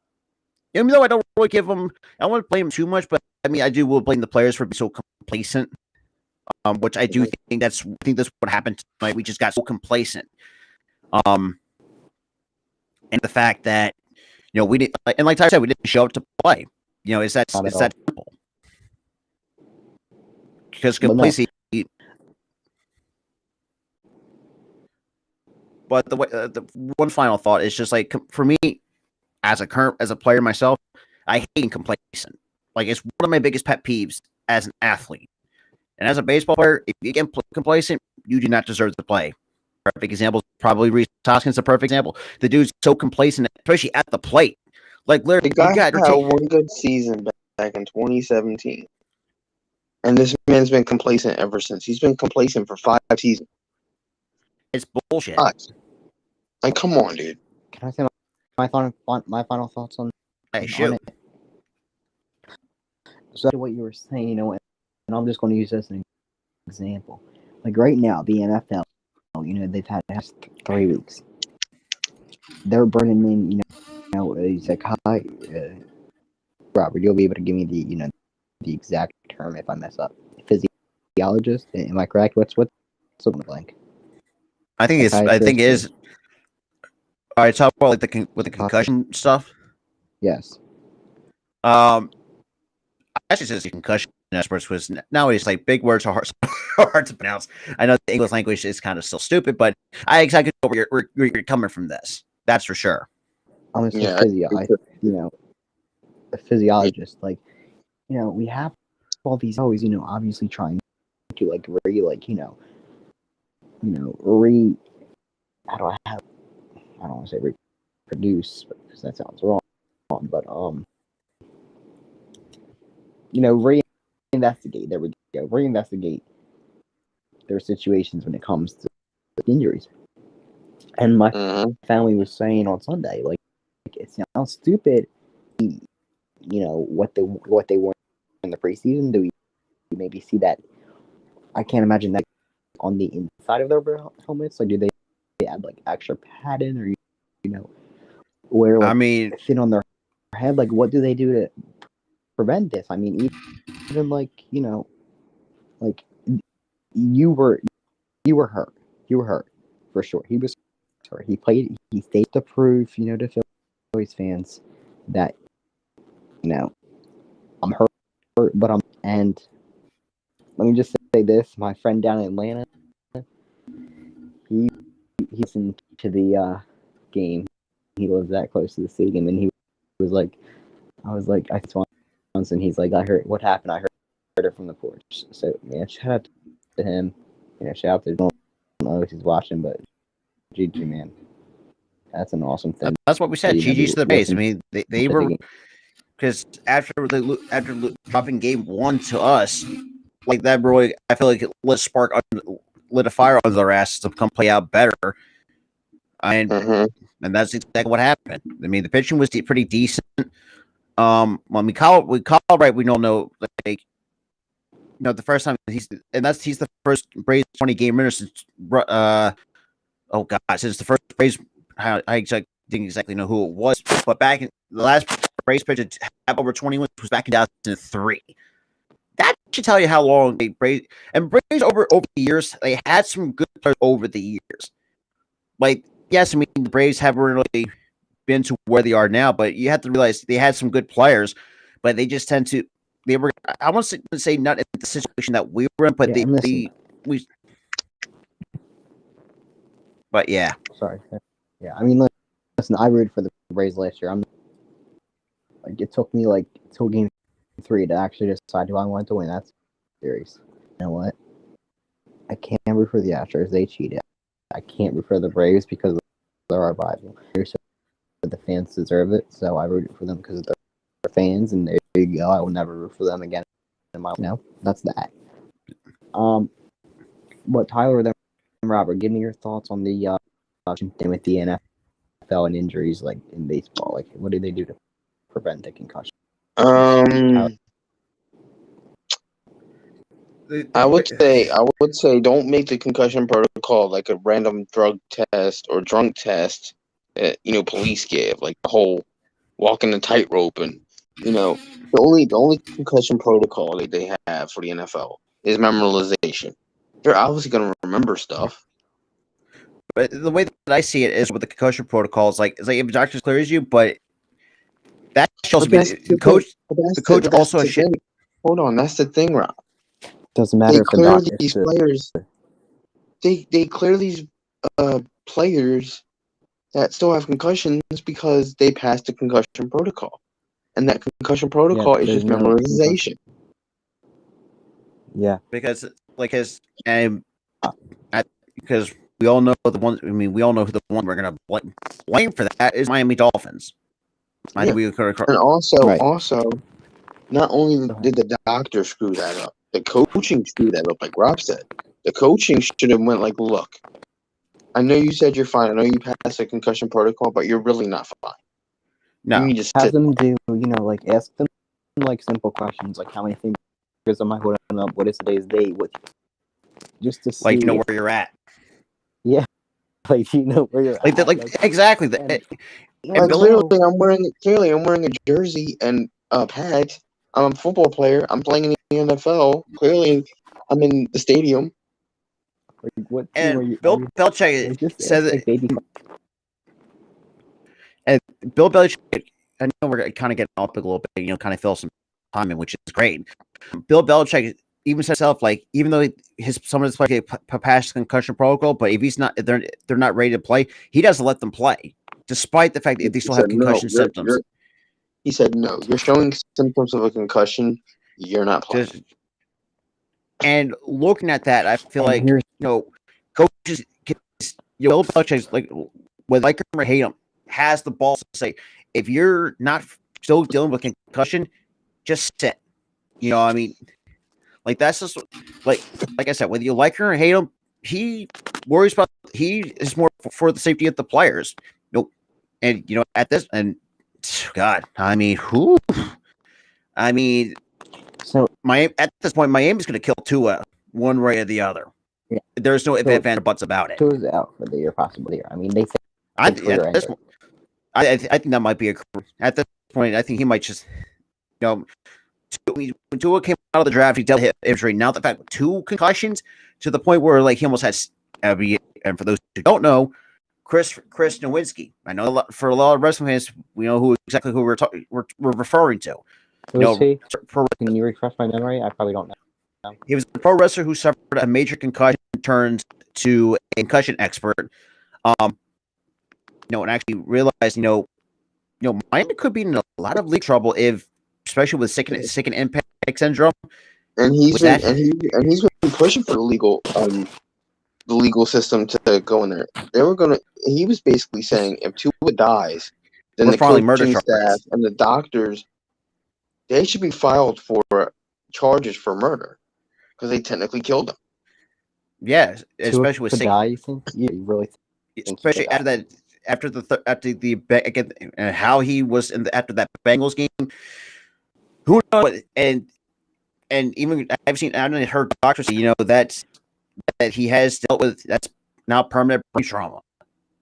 even though I don't really give him, I won't blame him too much, but I mean, I will blame the players for being so complacent. Which I do think that's what happened tonight. We just got so complacent. And the fact that we didn't, and like I said, we didn't show up to play. Is that simple? Because complacency. But the one final thought is just like for me, as a player myself, I hate being complacent. Like it's one of my biggest pet peeves as an athlete. And as a baseball player, if you get complacent, you do not deserve to play. Perfect example is probably Reese Hoskins. A perfect example. The dude's so complacent, especially at the plate. Like literally,
the guy had one good season back in 2017, and this man's been complacent ever since. He's been complacent for 5 seasons.
It's bullshit.
Like, come on, dude.
Can I say my final thoughts on?
Hey, shoot.
So what you were saying, and I'm just going to use this as an example. Like right now, the NFL, they've had 3 weeks. They're bringing in, he's like, hi, Robert, you'll be able to give me the exact term if I mess up. Physiologist, am I correct? What's on the blank?
I think it is. All right, talk about like with the concussion stuff.
Yes.
I actually says concussion experts was nowadays like big words are hard to pronounce. I know the English language is kind of still stupid, but I exactly know where you're coming from this. That's for sure.
I'm gonna say a physiologist. Like, we have all these always, obviously trying to like how do I have? I don't want to say reproduce because that sounds wrong, but reinvestigate. There we go. Reinvestigate their situations when it comes to injuries. And my family was saying on Sunday, like it sounds stupid. What they were in the preseason. Do we maybe see that? I can't imagine that on the inside of their helmets. Like, do they add like extra padding or where fit on their head? Like, what do they do to prevent this? I mean, even like like you were hurt. You were hurt for sure. He was hurt. He played. He stayed to prove, to Phillies fans that I'm hurt, but I'm. And let me just say this: my friend down in Atlanta, he listened to the game. He lives that close to the stadium, and he was like, I was like, I saw once, and he's like, I heard what happened. I heard it from the porch. So man, shout out to him. Shout out to. I don't know if he's watching, but GG man, that's an awesome thing.
That's what we said. GG's to the base. I mean, they were because after dropping game 1 to us, like that really, I feel like it lit a fire under their asses to come play out better. And that's exactly what happened. I mean, the pitching was pretty decent. When we call right, we don't know like the first time he's the first Braves 20 game winner since since the first Braves. I didn't exactly know who it was, but back in the last Braves pitcher to have over 20 wins was back in 2003. That should tell you how long Braves over the years, they had some good players over the years. Like, yes, I mean the Braves haven't really been to where they are now, but you have to realize they had some good players, but they just tend to I want to say not in the situation that we were in, but but yeah.
Sorry. Yeah, I mean, listen, I rooted for the Braves last year. It took me till game 3 to actually decide who I wanted to win that series. You know what? I can't root for the Astros. They cheated. I can't root for the Braves because they're our rival. The fans deserve it, so I rooted for them because they're fans, and there you go. I will never root for them again. That's that. But Tyler, then Robert, give me your thoughts on the thing with the NFL and injuries, like in baseball. Like, what do they do to prevent the concussion?
I would say don't make the concussion protocol like a random drug test or drunk test that police give, like the whole walking the tightrope. And the only concussion protocol that they have for the NFL is memorization. They're obviously going to remember stuff.
But the way that I see it is with the concussion protocol, it's like if the doctor clears you, but that shows me the coach also has shit.
Hold on, that's the thing, Rob.
Doesn't matter if
clear these players. They clear these players that still have concussions because they passed the concussion protocol, and that concussion protocol is just memorization.
Yeah,
because we all know the ones. I mean, we all know who the one we're gonna blame for that is Miami Dolphins. I think we could.
And also, not only did the doctor screw that up, the coaching screwed that up. Like Rob said, the coaching should have went like, "Look, I know you said you're fine. I know you passed the concussion protocol, but you're really not fine."
No,
you just
have them do ask them simple questions like how many fingers am I holding up? What is today's date? What just to see
where you're at.
Yeah, where you're at.
Exactly.
Clearly, I'm wearing a jersey and pads. I'm a football player. I'm playing in the NFL. Clearly, I'm in the stadium.
What
and Bill Belichick said that. And Bill Belichick, I know we're kind of getting off a little bit, kind of fill some time in, which is great. Bill Belichick even said himself, even though some of his players passed concussion protocol, but if they're not ready to play, he doesn't let them play, despite the fact that they still have concussion symptoms.
He said, "No, you're showing symptoms of a concussion. You're not playing."
And looking at that, I feel like coaches, Bill Belichick, whether like him or hate him, has the balls to say, if you're not still dealing with concussion, just sit. I mean, that's just like I said, whether you like him or hate him, he is more for the safety of the players. And at this, and God, I mean, who? I mean,
so
at this point, Miami's going to kill Tua one way or the other.
Yeah.
There's no ifs, ands, and buts about it.
Tua's out for the year, possibly. I mean, they say
I think that might be at this point. I think he might just, when Tua came out of the draft, he dealt with injury. Now the fact 2 concussions to the point where he almost had and for those who don't know, Chris Nowinski. I know for a lot of wrestling fans, we know exactly who we're referring to.
Who is he? Can you refresh my memory? I probably don't know.
He was a pro wrestler who suffered a major concussion, turned to a concussion expert. And actually realized, Miami could be in a lot of league trouble if, especially with second impact syndrome.
And he's been pushing for the legal system to go in there. He was basically saying if Tua dies, then the coaching staff and the doctors, they should be filed for charges for murder because they technically killed him.
Yeah, especially with
die, you think? Yeah, you really think
especially after the how he was after that Bengals game. Who knows? And even I've heard doctors say, that he has dealt with, that's now permanent brain trauma.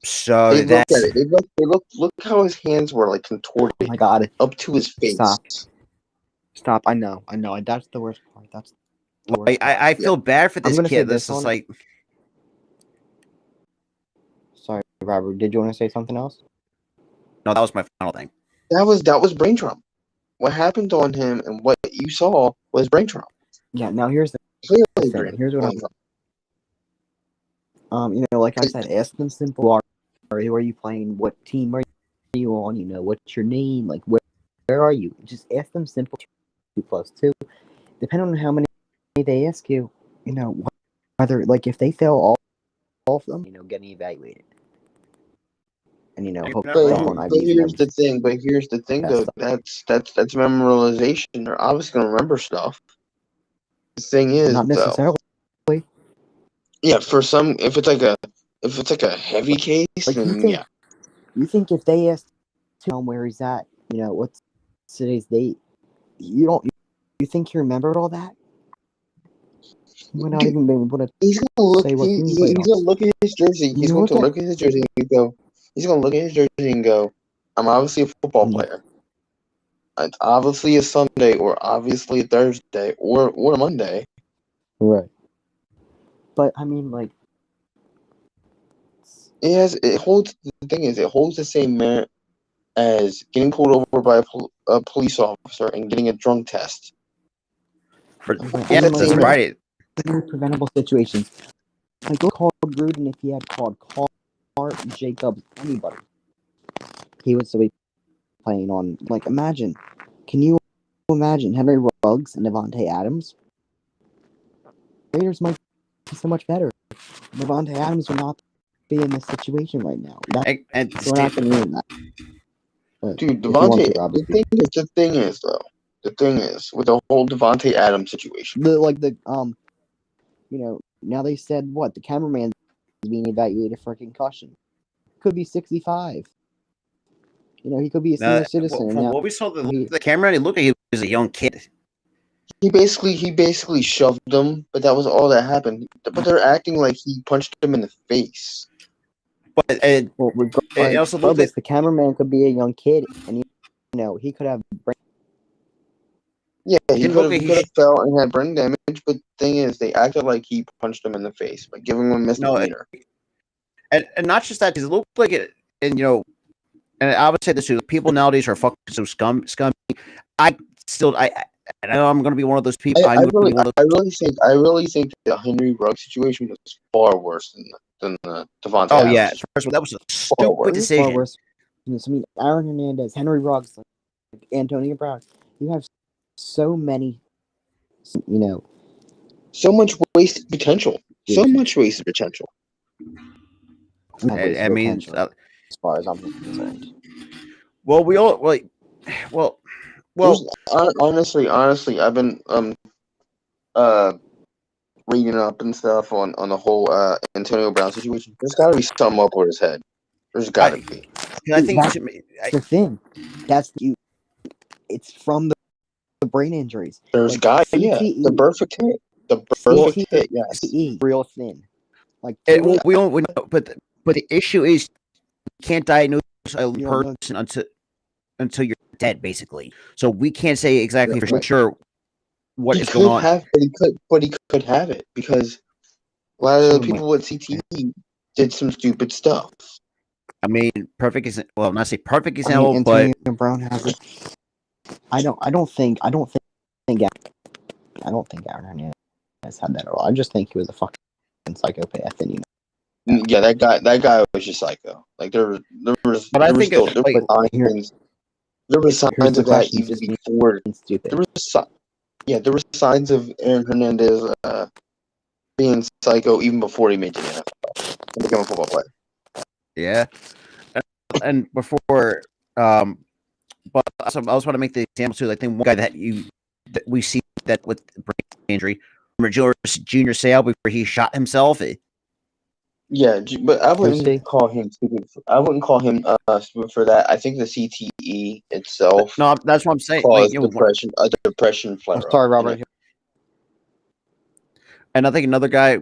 So
they looked at it. They look how his hands were like contorted.
Oh my God,
up to his face.
Stop! I know. That's the worst part. That's the worst part.
I feel bad for this kid. This is like.
Sorry, Robert. Did you want to say something else?
No, that was my final thing.
That was brain trauma. What happened on him and what you saw was brain trauma.
Yeah. Now here's the thing. Here's what like I said, ask them simple. Who are you playing? What team are you on? What's your name? Like, where are you? Just ask them simple 2+2. Depending on how many they ask you, whether, like, if they fail all of them, getting evaluated. And
here's the thing, though. That's memorization. They're obviously gonna remember stuff. The thing is,
not necessarily.
Yeah, for some, if it's like a heavy case,
like,
then yeah.
You think if they asked him where he's at, what's today's date, you think he remembered all that? He might not even be able to.
He's gonna look. He's gonna look at his jersey. He's going to look at his jersey and go. He's gonna look at his jersey and go, "I'm obviously a football player. It's obviously a Sunday, or obviously a Thursday, or a Monday."
Right. But I mean, like,
it holds the same merit as getting pulled over by a police officer and getting a drunk test.
That's right.
Preventable situations. Like, go call Gruden if he had called Carr, Jacobs, anybody. He would still be playing on. Like, can you imagine Henry Ruggs and Devontae Adams? Raiders might be so much better. Devontae Adams would not be in this situation right now. We're not going to win that. But
dude, Devontae. The thing is with the whole Devontae Adams situation.
Now they said what the cameraman is being evaluated for concussion. Could be 65. He could be a senior citizen.
From what we saw, the cameraman, it looked like he was a young kid.
He basically shoved him, but that was all that happened. But they're acting like he punched him in the face.
But it also looked like
the cameraman could be a young kid, and he could have brain.
Yeah, he could have fell and had brain damage. But the thing is, they acted like he punched him in the face by giving him a misdemeanor.
And not just that, because it looked like it, and and I would say this too: people nowadays are fucking so scummy. I know I'm going to be one of those people.
I really think the Henry Ruggs situation was far worse than the Devontae.
Oh yeah, first of all, that was a stupid decision.
Far worse. Aaron Hernandez, Henry Ruggs, Antonio Brown. You have so many,
so much wasted potential. So much wasted potential.
I mean,
as far as I'm concerned.
Well, we all
honestly, I've been reading up and stuff on the whole Antonio Brown situation. There's got to be something up with his head. There's got to be.
I think
that's the thing. It's from the brain injuries.
There's the perfect hit. The perfect hit. Yes.
Real thin. Like
we don't. But the issue is you can't diagnose a person until you're dead, basically. So we can't say exactly for sure what is going on.
But he could have it because a lot of the people with CTE did some stupid stuff.
I mean, perfect is not say perfect
I
example,
mean,
but
Antonio Brown has it. I don't think Aaron Hernandez had that at all. I just think he was a fucking psychopath, and
Yeah, that guy was just psycho. Like there was
But I think
signs
here's
of
the
that
question:
even
just being
before.
stupid.
There were signs of Aaron Hernandez being psycho even before he made the NFL and became a football player.
yeah. And before, but also I also want to make the example too. I think one guy that we see that with brain injury, remember Junior Seau before he shot himself.
Yeah, but I
Who's he?
wouldn't call him stupid. I wouldn't call him stupid for that. I think the CTE itself
No, that's what I'm saying. Like,
caused a depression flare
I'm
up.
sorry, Robert.
And I think another guy,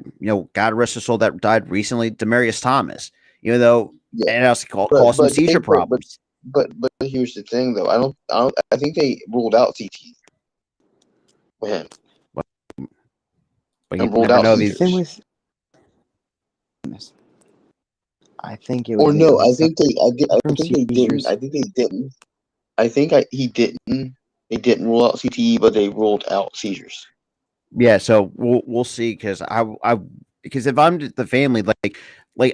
God rest his soul, that died recently, Demarius Thomas. Even though,
Yeah,
and else caused some seizure problems.
But here's the thing, though. I think they ruled out CTE with him.
But you
And ruled
never
out
know
seizures.
these.
I think it was.
Or no, I think they
seizures.
didn't. I think they didn't. I think he didn't. They didn't rule out CTE, but they ruled out seizures.
Yeah, so we'll see because because if I'm the family, like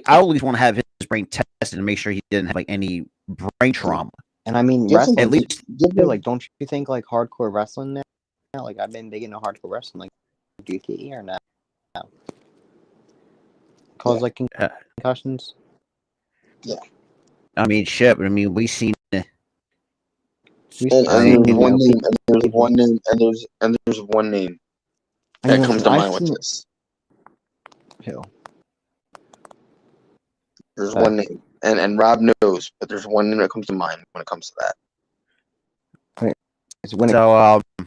I always want to have his brain tested and make sure he didn't have like any brain trauma.
And I mean,
Give him-
wrestling.
At least
Like, don't you think like hardcore wrestling now? Like, I've been big into hardcore wrestling. Like, DTE or not? Cause like concussions.
I mean, shit. But I mean, we've seen.
And
I
there's
mean,
one name, and there's one name that comes to mind with this.
Who?
There's one name, and Rob knows, but there's one name that comes to mind when it comes to that.
So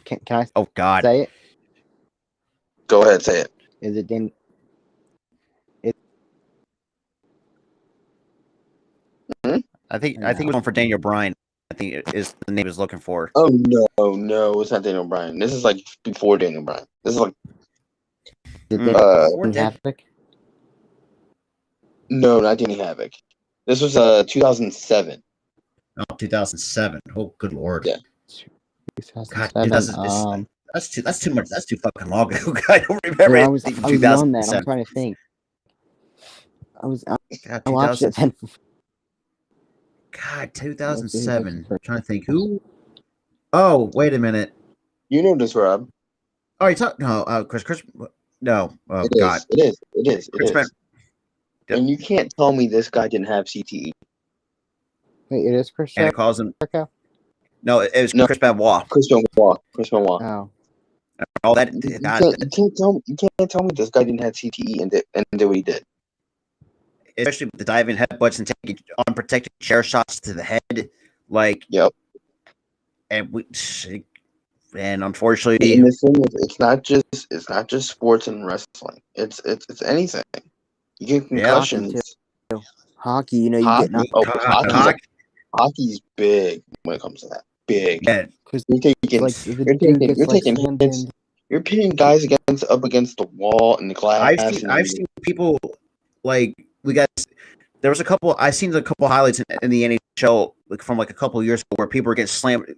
can I?
Oh God.
Say it.
Go ahead, say it.
Is it Dan?
I think it was one for Daniel Bryan. I think it is the name he was looking for.
Oh no, it's not Daniel Bryan. This is like before Daniel Bryan. This is like
Havoc?
No, not Danny Havoc. This was 2007.
Oh, 2007. Oh, good lord.
Yeah.
2007.
That's too much. That's too fucking long ago. I don't remember.
I was on that. I'm trying to think. I watched it then.
God, 2007. I'm trying to think who. Oh, wait a minute.
You know this, Rob.
Oh, you talk Chris. No. Oh God.
It is.
Chris
And you can't tell me this guy didn't have CTE.
Wait, it is Chris.
And it calls him.
Jericho?
No, it was Chris Benoit.
Chris Benoit.
Oh.
Oh, that.
You can't tell me this guy didn't have CTE and did what he did.
Especially with the diving headbutts and taking unprotected chair shots to the head, like.
Yep.
And unfortunately,
and the thing is, it's not just sports and wrestling. It's anything. You get concussions.
Hockey, you get
hockey's big when it comes to that. Big.
Yeah.
You're taking hits. You're pitting guys up against the wall and the glass.
I've seen people like there was a couple. I've seen a couple highlights in the NHL from like a couple of years ago where people were getting slammed.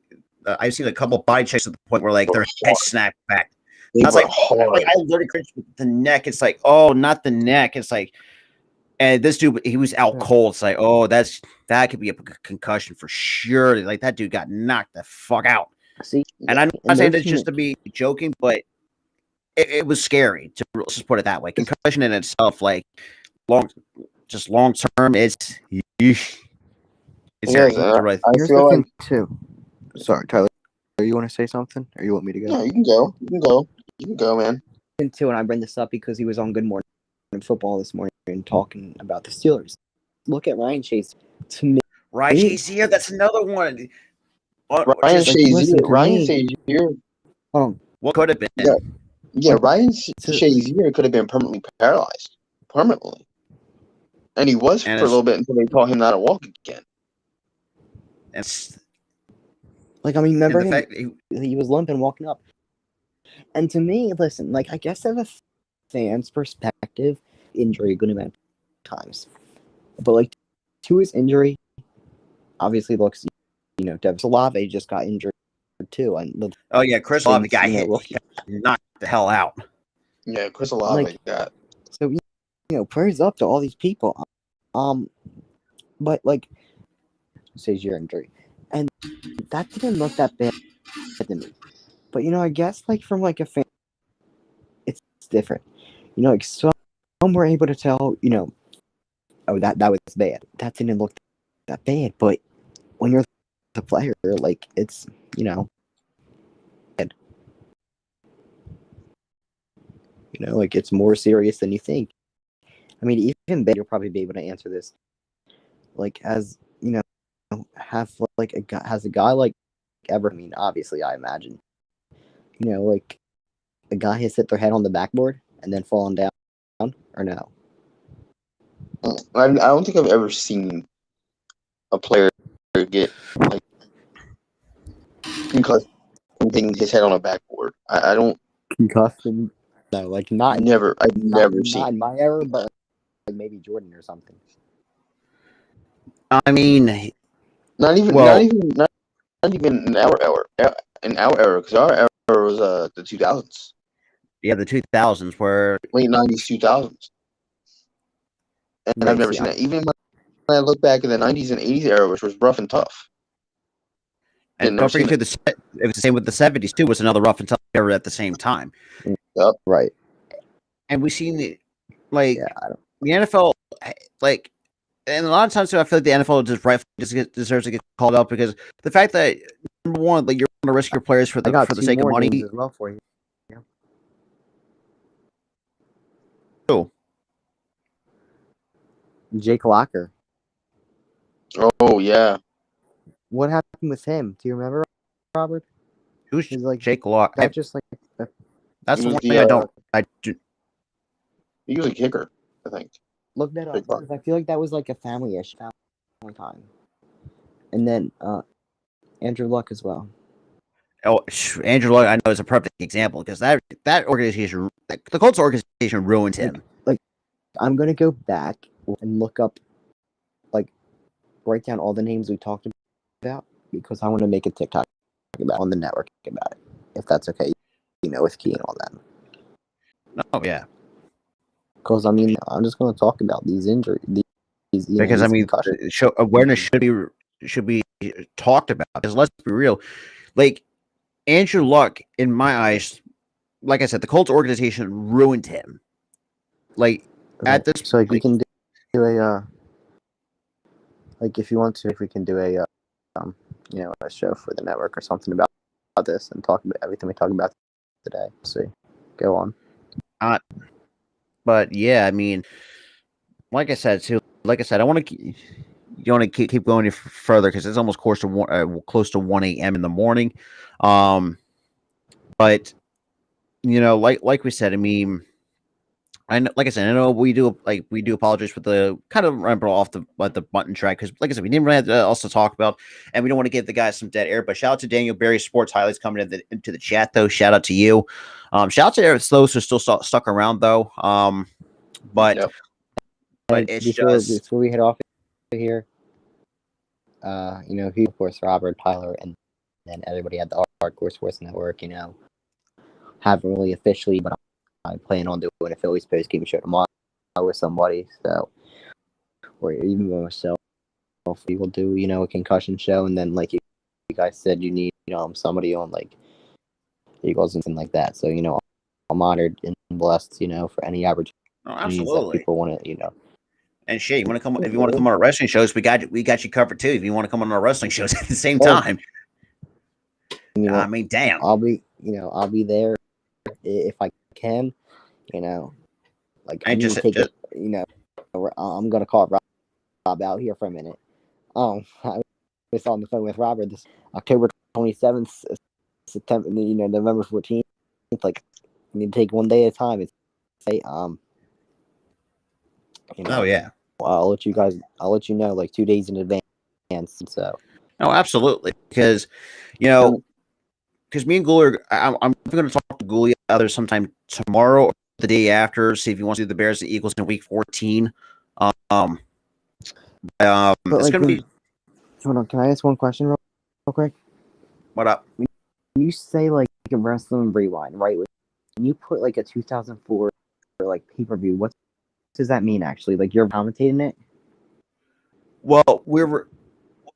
I've seen a couple body checks at the point where like their head snapped back. I was like, I literally cringed with the neck. It's like, oh, not the neck. It's like, and this dude, he was out cold. It's like, oh, that could be a concussion for sure. Like that dude got knocked the fuck out.
See,
and I'm not saying this just to be joking, but it was scary to just put it that way. Concussion in itself, like long term, it's
scary. Here's the thing too. Sorry, Tyler. You want to say something, or you want me to go?
No, you can go, man.
Too, and I bring this up because he was on Good Morning Football this morning and talking about the Steelers. Look at Ryan Chase. To me,
Ryan Shazier, that's another one.
Ryan Shazier.
What could have been?
Yeah, Ryan Shazier could have been permanently paralyzed. Permanently. And he was for a little bit until they taught him how to walk again.
Like, I mean, remember him? He was limping walking up. And to me, listen, like, I guess as a fan's perspective, injury, good event. times. But like to his injury, obviously looks Devin Olave just got injured too, and
Oh yeah, Chris Olave got hit,
rookie.
knocked the hell out.
Yeah, Chris Olave
Like,
got.
So prayers up to all these people. But like, says your injury, and that didn't look that bad to me. But I guess like from like a fan, it's different. Like some were able to tell, oh that was bad. That didn't look that bad. But when you're the player, like it's bad. Like it's more serious than you think. I mean, even Ben, you'll probably be able to answer this. Like, as have like has a guy like ever? I mean, obviously, I imagine. Like a guy has hit their head on the backboard and then fallen down, or no?
I don't think I've ever seen a player get like concussed from hitting his head on a backboard. I don't.
Concussion? No, like not
I've never seen.
not in my era, but like maybe Jordan or something.
I mean,
Not even in our era. In our era, because our era was the 2000s,
yeah, the 2000s were
late 90s, 2000s, and
Right,
I've never
see,
seen that. Even when I look back in the 90s and 80s era, which was rough and tough.
and don't forget too, it was the same with the 70s too. Was another rough and tough era at the same time.
Yep.
Right.
And we've seen the like
Yeah, I don't.
the NFL like. And a lot of times too, I feel like the NFL deserves to get called up because the fact that number one, like you're going to risk your players for
I got
the
two
sake of
more
money.
names as well for you.
Cool.
Jake Locker.
Oh yeah.
What happened with him? Do you remember, Robert?
Who's
He's like
Jake Lock?
that. Just like
That's
He
the
was
one
the,
thing I don't. I do.
He was a kicker, I think.
look that up
Jake Locker.
because I feel like that was like a family time. And then Andrew Luck as well.
Oh, Andrew Luck, I know is a perfect example because that organization, the Colts organization, ruined him.
Like I'm gonna go back and look up, like, write down all the names we talked about because I want to make a TikTok about on the network about it, if that's okay. With Key and all that.
Oh yeah,
because I mean, I'm just gonna talk about these injuries.
because I mean, awareness should be talked about. Because let's be real, like Andrew Luck, in my eyes, like I said, the Colts organization ruined him. Like at this,
so like we can do a like if you want to, if we can do a a show for the network or something about this and talk about everything we talk about today. Let's see, go on.
But yeah, I mean, like I said, I want to. You want to keep going further because it's almost close to 1 a.m. in the morning. But like we said, I mean, like I said, I know we do apologize for the kind of ramble off the button track because, like I said, we didn't really have else to talk about, and we don't want to give the guys some dead air. But shout out to Daniel Barry Sports Highlights coming into the chat though. Shout out to you. Shout out to Eric Slows who's still stuck around though. But
Yep.
but it's
before we head off here, he, of course, Robert, Tyler, and then everybody at the Hardcore Sports Network, haven't really officially, but I plan on doing a Phillies post game show tomorrow with somebody, so, or even with myself, we will do, a concussion show, and then, like you guys said, you need, somebody on, like, Eagles and things like that, so, I'm honored and blessed, for any opportunities that people want to,
And shit, you want to come? If you want to come on our wrestling shows, we got you covered too. If you want to come on our wrestling shows at the same time, I mean, damn,
I'll be there if I can. Like I need to take it. I'm gonna call Rob out here for a minute. I was on the phone with Robert this October 27th, September, November 14th. Like, I need to take one day at a time. It's say
oh yeah.
I'll let you know like 2 days in advance. So.
Oh, absolutely. Because, because me and Goulier, I'm going to talk to Goulier either sometime tomorrow or the day after, see if he wants to do the Bears and Eagles in week 14. Um,
But
it's
like,
gonna be
hold on, can I ask one question real quick?
what up?
When you say like a wrestling rewind, right? When you put like a 2004 like pay-per-view, what does that mean actually? Like you're commentating it?
Well, when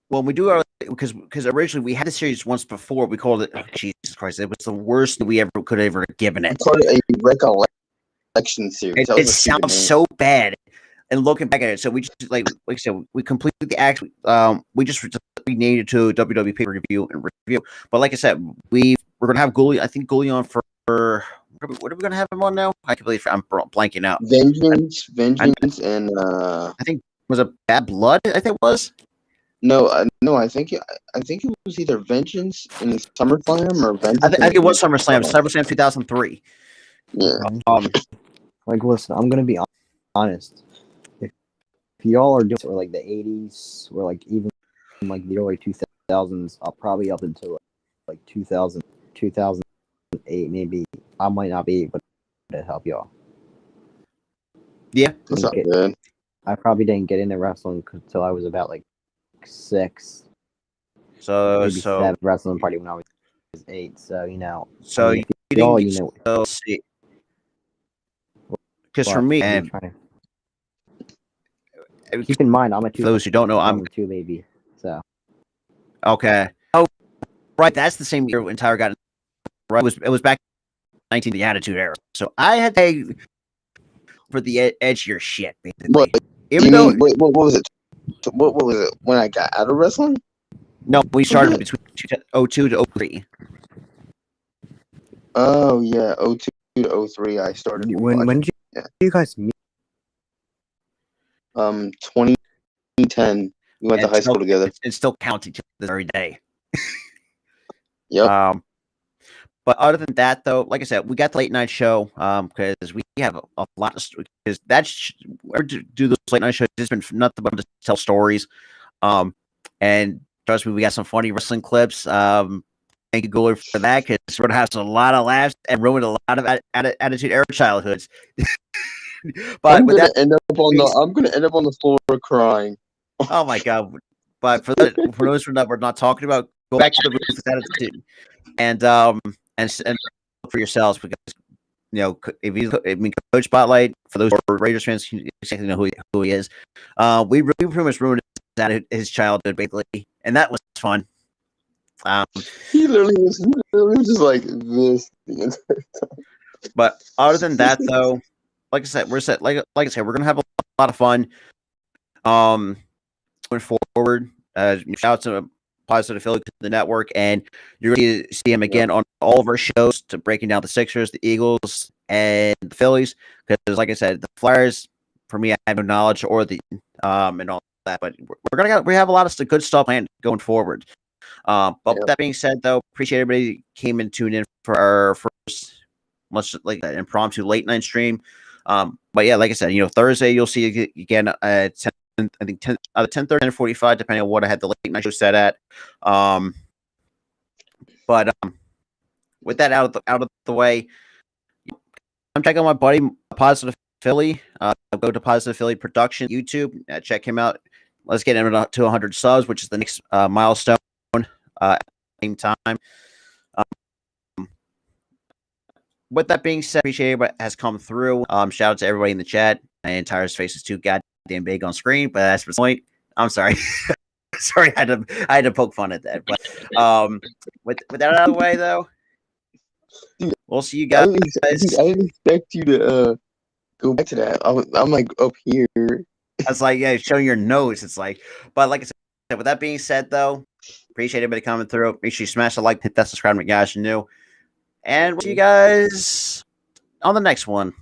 we do our because originally we had the series once before. We called it Jesus Christ. It was the worst we could ever given
We
it.
called it a recollection series.
It sounds so bad. And looking back at it, so we just like I said, we completely we just renamed it to WWE pay per review and review. But like I said, we're gonna have Gully. I think Gully on for what are we gonna have him on now? I can believe I'm blanking out.
Vengeance, and
I think was it Bad Blood? I think it was.
no, I think it was either Vengeance in SummerSlam or Vengeance.
I think it was SummerSlam. SummerSlam 2003.
Yeah.
Like, listen, I'm gonna be honest. If y'all are doing or like the 80s or like even like the early 2000s, I'll probably up until like 2000, 2008 maybe. I might not be able to help y'all.
Yeah,
That's not good.
I probably didn't get into wrestling until I was about like 6.
So
7 wrestling party when I was 8. So you know.
So
I mean,
you
y'all,
didn't
you know.
so see. Because for me, and
keep in mind, I'm a
for those who don't know, I'm
2 baby. So
okay. Oh, right. That's the same year entire got right. It was back 19 the Attitude Era. So I had to pay for the edgier shit. Basically.
What?
Even though
what was it? What was it when I got out of wrestling?
No, we started between 02 to 03.
Oh yeah, 02 to 03. I started.
When did you guys meet?
2010. We went to high school together.
It's still counting to this very day.
Yep.
But other than that, though, like I said, we got the late night show because we have a lot of because that's do those late night shows. It's been nothing but to tell stories. And trust me, we got some funny wrestling clips. Thank you, Gooler, for that because we're gonna have a lot of laughs and ruin a lot of Attitude Era childhoods. But
I'm gonna end up on the floor crying.
Oh my god! But for those that we're not talking about, go back to the Ruthless Attitude and look for yourselves because you know if Coach Spotlight for those Raiders fans who exactly know who he is. We pretty much ruined his childhood basically, and that was fun.
He literally was just like this the entire time.
But other than that, though, like I said, we're set. Like I said, we're gonna have a lot of fun. Going forward, shout out to Positive Philly to the network, and you're going to see him again on all of our shows to breaking down the Sixers, the Eagles, and the Phillies. Because, like I said, the Flyers, for me, I have no knowledge or the and all that. But we have a lot of good stuff planned going forward. But with that being said, though, appreciate everybody came and tuned in for our first much like that impromptu late night stream. But yeah, like I said, Thursday you'll see again at 10. I think 10:30 and 45, depending on what I had the late night show set at. But with that out of the way, I'm checking out my buddy Positive Philly. Go to Positive Philly Production YouTube. Check him out. Let's get him to 100 subs, which is the next milestone. Same time. With that being said, appreciate everybody has come through. Shout out to everybody in the chat. My entire face is too goddamn big on screen, but that's the point. I'm sorry. Sorry, I had to poke fun at that. But with that out of the way, though, we'll see you guys.
I didn't expect you to go back to that. I'm like up here.
It's like showing your nose. It's like, but like I said, with that being said, though, appreciate everybody coming through. Make sure you smash the like, hit that subscribe, guys. You new, and we'll see you guys on the next one.